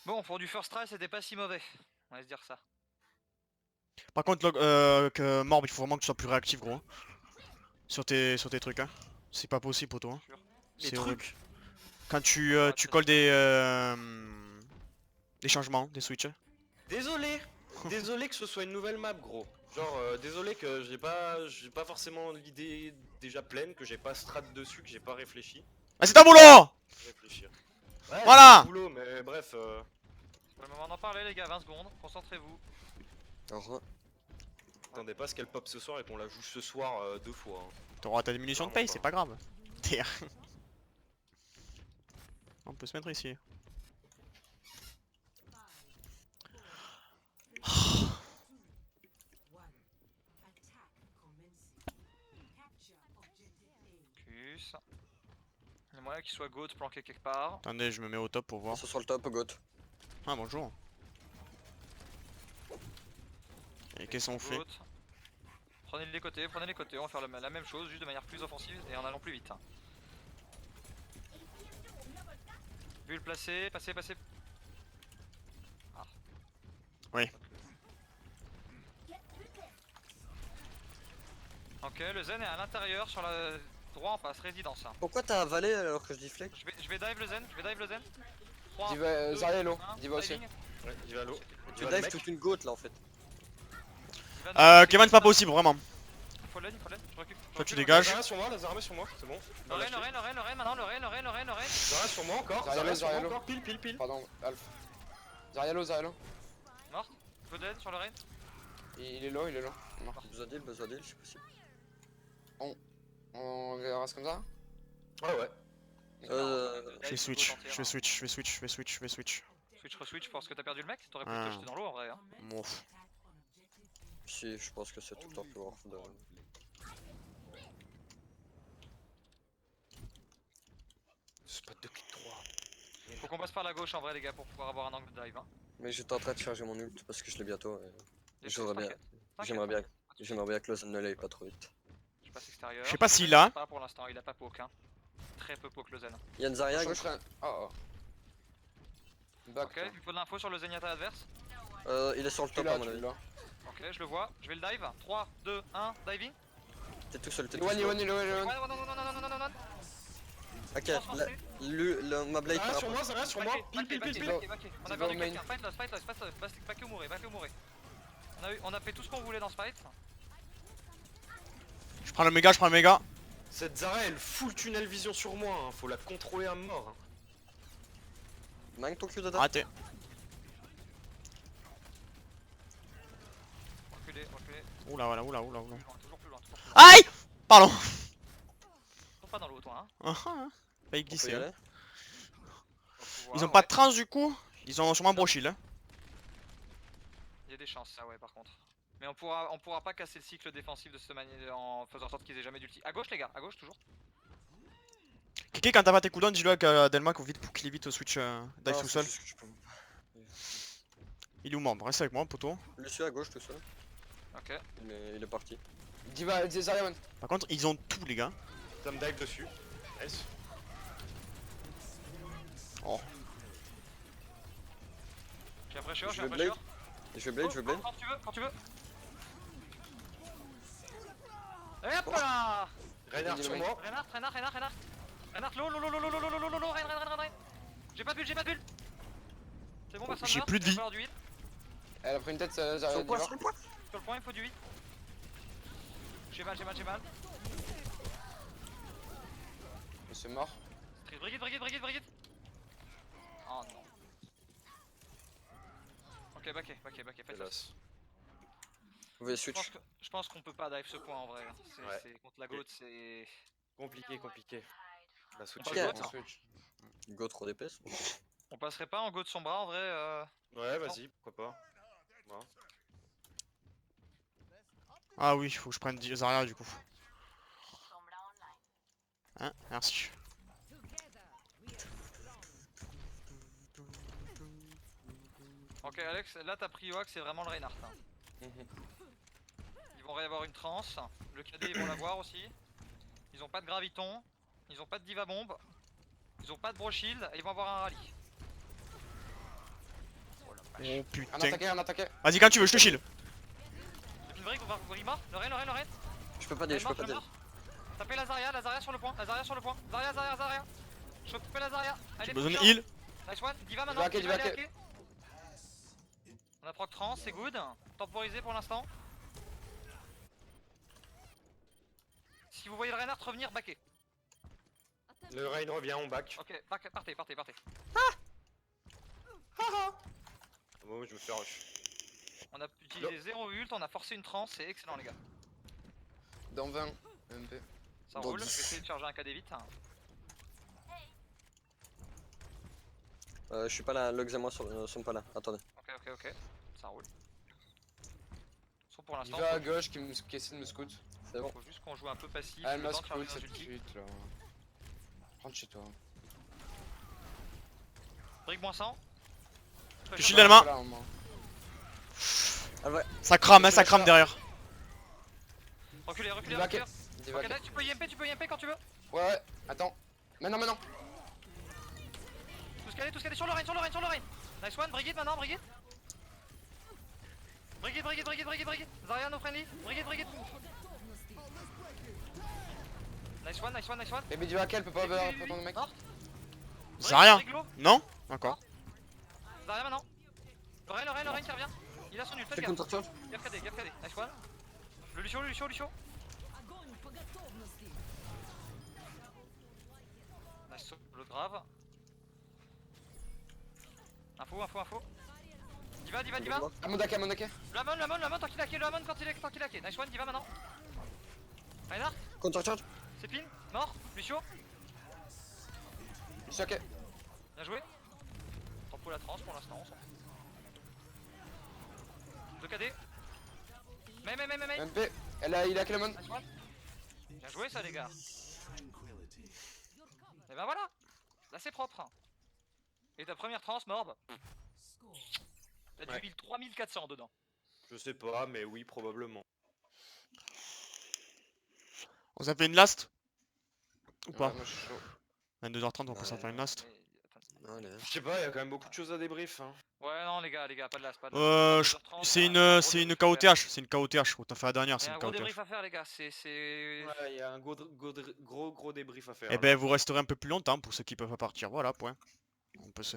Speaker 3: Bon, pour du first try, c'était pas si mauvais. On va se dire ça.
Speaker 4: Par contre, que Morb, il faut vraiment que tu sois plus réactif gros. Hein. Sur tes trucs hein. C'est pas possible pour toi. Hein.
Speaker 2: Les
Speaker 4: C'est horrible.
Speaker 2: trucs.
Speaker 4: Quand tu colles des changements, des switches.
Speaker 2: Désolé que ce soit une nouvelle map gros. Genre désolé que j'ai pas forcément l'idée déjà pleine, que j'ai pas strat dessus, que j'ai pas réfléchi.
Speaker 4: Ah c'est ta boulot!
Speaker 2: Réfléchir. Ouais,
Speaker 4: Voilà.
Speaker 2: c'est du boulot, mais bref.
Speaker 3: C'est le moment d'en parler les gars, 20 secondes, concentrez-vous.
Speaker 2: Attendez pas ce qu'elle pop ce soir et qu'on la joue ce soir 2 fois. Hein.
Speaker 4: T'auras ta diminution de paye, c'est pas grave. On peut se mettre ici.
Speaker 3: Cus. Il y a moyen qu'il soit goat planqué quelque part.
Speaker 4: Attendez, je me mets au top pour voir.
Speaker 5: Ce sur le top, goat.
Speaker 4: Ah bonjour. Et qu'est-ce qu'on fait?
Speaker 3: Goat. Prenez les côtés, on va faire la même chose, juste de manière plus offensive et en allant plus vite. Hein. Bulle placée, passez. Ah.
Speaker 4: Oui.
Speaker 3: Ok, le zen est à l'intérieur sur la droit en face, résidence. Hein.
Speaker 5: Pourquoi t'as avalé alors que je deflect?
Speaker 3: Je vais dive le zen, 3,
Speaker 1: Diva,
Speaker 3: 2,
Speaker 1: Zarya Hello,
Speaker 3: 1,
Speaker 1: Diva aussi.
Speaker 3: diving.
Speaker 2: Ouais, il va à l'eau.
Speaker 5: Tu dives toute une goat là en fait.
Speaker 3: Diva,
Speaker 4: Kevin, c'est pas possible vraiment.
Speaker 3: faut l'aide, je récupère.
Speaker 4: Toi, tu dégages.
Speaker 2: Lazara sur moi, Lazara sur moi, c'est bon.
Speaker 3: Le Rain, maintenant, le Rain.
Speaker 2: Lazara sur moi encore,
Speaker 1: Zarialo,
Speaker 2: Lazara sur moi
Speaker 1: Zarialo.
Speaker 2: encore, pile.
Speaker 1: Pardon, Alf. Zarialo.
Speaker 3: Mort. Peu d'aide sur le Rain.
Speaker 1: Il est low, Mort.
Speaker 5: Besoin d'heal, c'est possible.
Speaker 1: On verra comme ça.
Speaker 2: Ouais.
Speaker 4: Je vais switch.
Speaker 3: Switch, re-switch parce que t'as perdu le mec. T'aurais pu
Speaker 4: Ah.
Speaker 3: te jeter dans l'eau en vrai. Hein.
Speaker 4: Mouf.
Speaker 5: Si, je pense que c'est tout le temps plus rare de...
Speaker 2: Spot de clic 3.
Speaker 3: Faut qu'on passe par la gauche en vrai, les gars, pour pouvoir avoir un angle de dive. Hein.
Speaker 5: Mais j'étais en train de charger mon ult parce que je l'ai bientôt.
Speaker 3: Les
Speaker 5: J'aimerais bien,
Speaker 3: t'inquiète,
Speaker 5: j'aimerais bien que le ne l'aille pas trop vite.
Speaker 3: Je passe extérieur.
Speaker 4: Je sais pas s'il a.
Speaker 3: Pas pour l'instant, il a pas poke. Hein. Très peu poke le Zen.
Speaker 5: Il y a une Zarya.
Speaker 1: Je serais... Oh. Back.
Speaker 3: Ok, il faut de l'info sur le Zenyatta adverse.
Speaker 5: Il est sur le
Speaker 1: Tu
Speaker 5: top
Speaker 1: l'as,
Speaker 5: à mon
Speaker 1: tu
Speaker 5: avis.
Speaker 1: l'as.
Speaker 3: Ok, je le vois. Je vais le dive. 3, 2, 1, diving.
Speaker 5: T'es tout seul, t'es tout
Speaker 1: One,
Speaker 5: seul.
Speaker 3: Non.
Speaker 5: Ok, ma blade
Speaker 2: Zarya
Speaker 5: par
Speaker 2: sur
Speaker 5: rapport.
Speaker 2: moi, sur moi, pile.
Speaker 3: On a perdu quelqu'un. Fight loss. Back ou mourir. On a fait tout ce qu'on voulait dans ce fight.
Speaker 4: Je prends le méga.
Speaker 2: Cette Zarya elle full tunnel vision sur moi, hein. Faut la contrôler à mort. Hein.
Speaker 5: Manque ton Q dedans.
Speaker 4: Raté.
Speaker 3: Reculez.
Speaker 4: Oula.
Speaker 3: Toujours plus loin.
Speaker 4: Aïe. Pardon.
Speaker 3: Toujours pas dans l'eau, toi. Hein.
Speaker 4: Pas y
Speaker 5: On peut y
Speaker 4: glisser.
Speaker 5: aller.
Speaker 4: Ils ont pas de trans du coup. Ils ont sûrement un brochil. Hein.
Speaker 3: Il y a des chances, ça, ouais, par contre. Mais on pourra pas casser le cycle défensif de cette manière en faisant en sorte qu'ils aient jamais d'ulti. À gauche, les gars, à gauche, toujours.
Speaker 4: Kiki, quand t'as pas tes cooldowns, dis-le à Delma qu'on vite pour qu'il évite au switch dive
Speaker 5: Non,
Speaker 4: tout
Speaker 5: c'est
Speaker 4: seul.
Speaker 5: juste que je peux-
Speaker 4: Il est où membre? Reste avec moi, poteau.
Speaker 5: Lucio à gauche tout seul.
Speaker 3: Ok.
Speaker 5: Il est parti.
Speaker 1: Diva, Zarya, man.
Speaker 4: Par contre, ils ont tout, les gars.
Speaker 2: Ça me dive dessus. Nice.
Speaker 4: Oh.
Speaker 3: J'ai un pressure,
Speaker 5: Je
Speaker 3: j'ai un
Speaker 5: vais
Speaker 3: pressure.
Speaker 5: Je vais blade.
Speaker 3: Quand tu veux. Et hop là.
Speaker 2: Reinhardt sur moi.
Speaker 3: Reinhardt, low, Rein. J'ai pas de bulle. C'est bon, personne
Speaker 4: J'ai
Speaker 3: meurt,
Speaker 4: plus de
Speaker 3: il va
Speaker 4: vie.
Speaker 3: falloir du heal.
Speaker 1: Elle a pris une tête, Zarya,
Speaker 5: Sur le point,
Speaker 1: Diva.
Speaker 5: sur le point.
Speaker 3: Sur le point, il faut du heal. J'ai mal.
Speaker 1: C'est mort.
Speaker 3: Brigade. Oh non. Ok, backé, faites
Speaker 2: Hélas.
Speaker 5: Vous pouvez switch.
Speaker 3: Je pense qu'on peut pas dive ce point en vrai.
Speaker 2: Ouais.
Speaker 3: C'est contre la goat, c'est.
Speaker 2: Compliqué. Bah switch.
Speaker 3: Ok.
Speaker 1: On switch.
Speaker 5: Go trop d'épaisse.
Speaker 3: On passerait pas en go de son bras en vrai.
Speaker 2: Ouais, vas-y, pourquoi pas. Bon.
Speaker 4: Ah oui, faut que je prenne Zarya du coup. Hein, merci.
Speaker 3: Ok, Alex, là ta prio c'est vraiment le Reinhardt. Hein. Ils vont réavoir une transe. Le KD ils vont l'avoir aussi. Ils ont pas de graviton. Ils ont pas de diva bombe. Ils ont pas de bro shield. Et ils vont avoir un rallye. Oh la vache.
Speaker 4: Oh putain.
Speaker 1: Un attaqué.
Speaker 4: Vas-y, quand tu veux, je te shield.
Speaker 3: Le pinbreak, vous mort. Le Rain.
Speaker 5: Je peux pas deal, je peux pas deal.
Speaker 3: Tapez la Zarya sur le point. Zarya. Chopez la Zarya.
Speaker 4: J'ai
Speaker 3: Allez,
Speaker 4: besoin de
Speaker 3: push
Speaker 4: heal.
Speaker 3: Nice one, Diva maintenant.
Speaker 1: Diva hacké.
Speaker 3: hacké. On a proc trans, c'est good. Temporisé pour l'instant. Si vous voyez le Reinhardt revenir, backé.
Speaker 2: Le raid revient, on back.
Speaker 3: Ok, partez.
Speaker 2: Bon, je me fais rush.
Speaker 3: On a utilisé 0 ult, on a forcé une trans, c'est excellent les gars.
Speaker 1: Dans 20 MP.
Speaker 3: Ça
Speaker 5: Dans
Speaker 3: roule, je
Speaker 5: 10.
Speaker 3: vais essayer de charger un KD vite.
Speaker 5: Je suis pas là, Lux et moi sont pas là. Attendez.
Speaker 3: Ok, ça roule. Sauf pour l'instant,
Speaker 1: Diva à gauche qui essaie de me scout.
Speaker 5: C'est bon.
Speaker 3: faut juste qu'on joue un peu passif,
Speaker 1: Elle
Speaker 3: le
Speaker 1: m'a
Speaker 3: temps de charger
Speaker 1: scout
Speaker 3: nos
Speaker 1: cette
Speaker 3: ultis.
Speaker 1: pute là. Rentre chez toi.
Speaker 3: Brick moins 100.
Speaker 4: Je shield à la main.
Speaker 1: Là, au moins.
Speaker 5: Ah ouais.
Speaker 4: Ça crame, hein, ça crame derrière.
Speaker 3: Reculez.
Speaker 1: Diva hacké. Diva
Speaker 3: Ok,
Speaker 1: hacké.
Speaker 3: là, tu peux YMP quand tu veux.
Speaker 1: Ouais, attends. Maintenant.
Speaker 3: Tout ce qu'elle est sur le Rain. Nice one, Brigade maintenant, Brigade. Zarya no friendly. Brigade. Nice one.
Speaker 1: Baby Diva hacké, elle peut pas avoir ton mec.
Speaker 3: Mort.
Speaker 4: Zarya.
Speaker 3: Brick low.
Speaker 4: Non? Encore.
Speaker 3: Zarya maintenant. Le Rain qui revient. Il a son ult, faites
Speaker 5: Fais
Speaker 3: gaffe.
Speaker 5: counter charge.
Speaker 3: Gaffe KD. Nice one. Le Lucio. solo grave. Info. Diva.
Speaker 1: Amonake.
Speaker 3: Lamon, tant qu'il a hacké, Lamon tant qu'il a hacké. Nice one, Diva maintenant. Reinhardt,
Speaker 5: Counter-charge.
Speaker 3: c'est pin, mort, Lucio,
Speaker 1: Je suis ok.
Speaker 3: bien joué. Tempo la trans pour l'instant, on s'en fout. 2 KD. Mais.
Speaker 1: MP. Il a Clemon.
Speaker 3: Nice one. Bien joué ça les gars. Et ben voilà, là c'est propre. Et ta première trans, Morb,
Speaker 6: Score.
Speaker 3: t'as du
Speaker 2: Ouais.
Speaker 3: heal 3400 dedans.
Speaker 2: Je sais pas, mais oui, probablement.
Speaker 4: On s'en fait une last? Ou pas?
Speaker 1: Ouais, moi, je suis chaud.
Speaker 4: 22h30, on peut s'en
Speaker 5: Ouais.
Speaker 4: faire une last.
Speaker 3: Mais, attends.
Speaker 5: Allez.
Speaker 2: Je sais pas, il y a quand même beaucoup de choses à débrief. Hein.
Speaker 3: Ouais non les gars, pas de las, pas de
Speaker 4: C'est une, KOTH, c'est une KOTH. Autant faire la dernière,
Speaker 3: Il y
Speaker 4: c'est
Speaker 3: a
Speaker 4: une
Speaker 3: un gros
Speaker 4: KOTH.
Speaker 3: débrief à faire les gars, c'est...
Speaker 2: Ouais, il y a un gros débrief à faire.
Speaker 4: Et
Speaker 2: là.
Speaker 4: ben vous resterez un peu plus longtemps pour ceux qui peuvent pas partir, voilà, point. On peut se...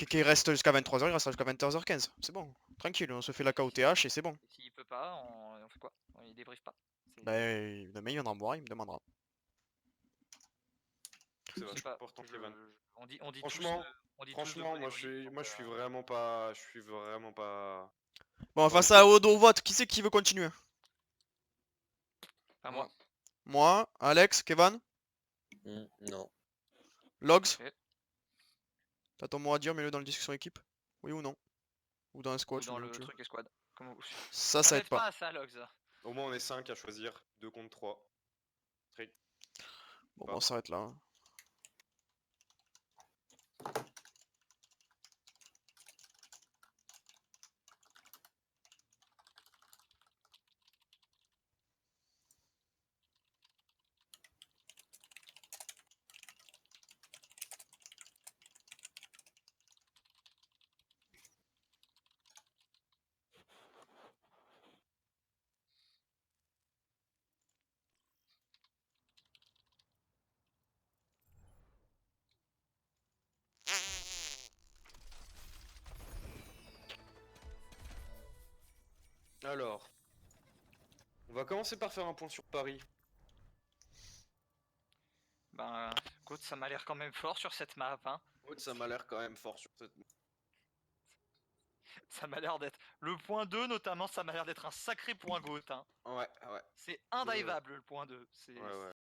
Speaker 4: Qui reste jusqu'à 23h, il restera jusqu'à 20h15. C'est bon, tranquille, on se fait la KOTH et c'est bon.
Speaker 3: Et s'il peut pas, on fait quoi? Il débrief pas.
Speaker 4: Ben, demain il viendra me voir, il me demandera.
Speaker 2: C'est
Speaker 3: Je sais
Speaker 2: vachement
Speaker 3: pas,
Speaker 2: important que les vannes.
Speaker 3: on dit
Speaker 2: Franchement,
Speaker 3: tous, on dit tous
Speaker 2: Franchement,
Speaker 3: de
Speaker 2: moi
Speaker 3: bonnes
Speaker 2: je suis,
Speaker 3: donc,
Speaker 2: moi je suis vraiment pas,
Speaker 4: Bon,
Speaker 2: Ouais,
Speaker 4: face
Speaker 2: ok.
Speaker 4: à au vote, qui c'est qui veut continuer?
Speaker 3: Pas moi.
Speaker 4: Moi, Alex, Kevin,
Speaker 5: Non.
Speaker 4: Logs.
Speaker 3: Ok.
Speaker 4: T'as ton mot à dire, mets-le dans la discussion équipe. Oui ou non? Ou dans un
Speaker 3: Ou
Speaker 4: squat,
Speaker 3: dans
Speaker 4: ou
Speaker 3: le
Speaker 4: tu veux.
Speaker 3: truc escouade. Comme vous...
Speaker 4: Ça aide
Speaker 3: n'aide
Speaker 4: pas.
Speaker 3: pas à ça, Logs.
Speaker 2: Au moins on est 5 à choisir, 2 contre 3.
Speaker 4: Bon,
Speaker 2: Pas.
Speaker 4: on s'arrête là. Hein.
Speaker 2: Alors, on va commencer par faire un point sur Paris.
Speaker 3: Ben, écoute, ça m'a l'air quand même fort sur cette map, hein.
Speaker 2: Ouais, ça m'a l'air quand même fort sur cette.
Speaker 3: Ça m'a l'air d'être... Le point 2 notamment, ça m'a l'air d'être un sacré point GOAT, hein.
Speaker 2: Ouais.
Speaker 3: C'est indivable le point 2.
Speaker 2: Ouais.